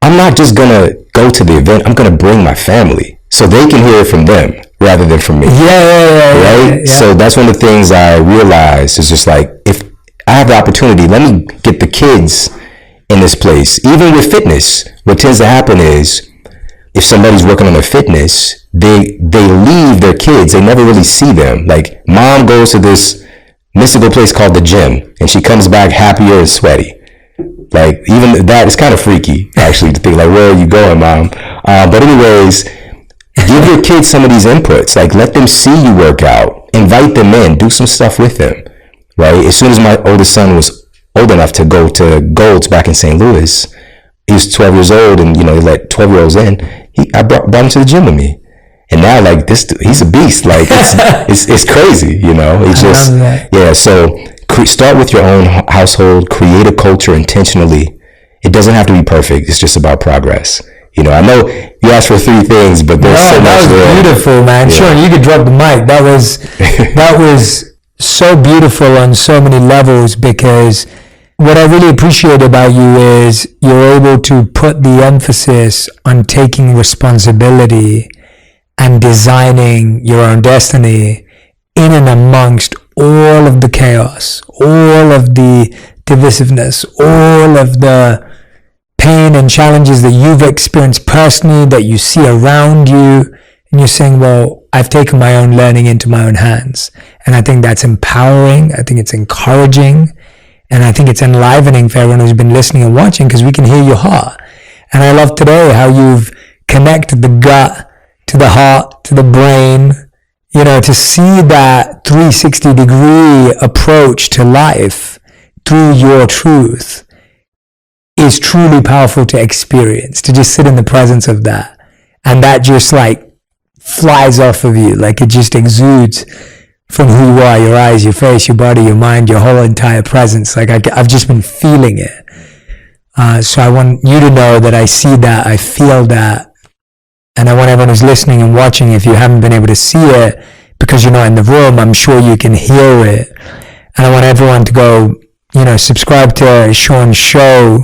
I'm not just gonna go to the event, I'm gonna bring my family. so they can hear it from them rather than from me. Right? Yeah. So that's one of the things I realized is just like, if I have the opportunity, let me get the kids in this place. Even with fitness, what tends to happen is if somebody's working on their fitness, they leave their kids. They never really see them. Like, mom goes to this mystical place called the gym, and she comes back happier and sweaty. Like, even that is kind of freaky, actually, to think like, where are you going, mom? But anyways, give your kids some of these inputs. Like, let them see you work out. Invite them in. Do some stuff with them, right? As soon as my oldest son was old enough to go to Gold's back in St. Louis, he was 12 years old, and, he let 12-year-olds in. I brought him to the gym with me. And now, like, he's a beast. Like, it's crazy, It's just, yeah. So start with your own household, create a culture intentionally. It doesn't have to be perfect. It's just about progress. I know you asked for 3 things, but there's so much that was there. Beautiful, man. Yeah. Sure, you could drop the mic. That was so beautiful on so many levels, because what I really appreciate about you is you're able to put the emphasis on taking responsibility and designing your own destiny in and amongst all of the chaos, all of the divisiveness, all of the pain and challenges that you've experienced personally, that you see around you, and you're saying, well, I've taken my own learning into my own hands. And I think that's empowering. I think it's encouraging. And I think it's enlivening for everyone who's been listening and watching, because we can hear your heart. And I love today how you've connected the gut to the heart, to the brain, to see that 360-degree approach to life through your truth is truly powerful to experience, to just sit in the presence of that. And that just like flies off of you, like it just exudes from who you are, your eyes, your face, your body, your mind, your whole entire presence. Like I've just been feeling it. So I want you to know that I see that, I feel that. And I want everyone who's listening and watching, if you haven't been able to see it because you're not in the room, I'm sure you can hear it. And I want everyone to go, subscribe to Sean's show,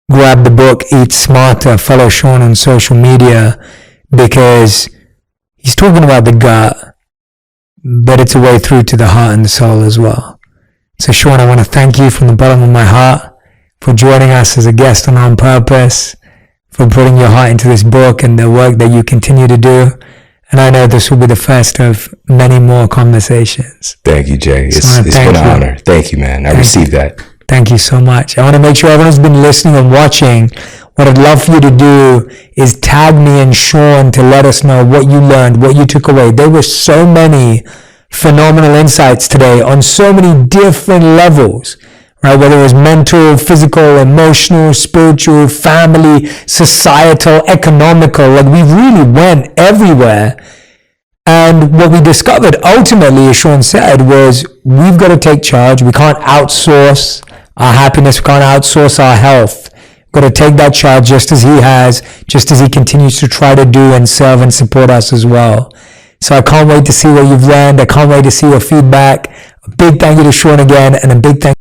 grab the book, Eat Smarter, follow Sean on social media, because he's talking about the gut, but it's a way through to the heart and the soul as well. So Sean, I want to thank you from the bottom of my heart for joining us as a guest on Purpose, for putting your heart into this book and the work that you continue to do. And I know this will be the first of many more conversations. Thank you, Jay. It's been an honor. Thank you, man. I received that. Thank you so much. I want to make sure everyone's been listening and watching. What I'd love for you to do is tag me and Sean to let us know what you learned, what you took away. There were so many phenomenal insights today on so many different levels, right? Whether it was mental, physical, emotional, spiritual, family, societal, economical, like we really went everywhere. And what we discovered ultimately, as Sean said, was we've got to take charge. We can't outsource our happiness. We can't outsource our health. We've got to take that charge just as he has, just as he continues to try to do and serve and support us as well. So I can't wait to see what you've learned. I can't wait to see your feedback. A big thank you to Sean again, and a big thank you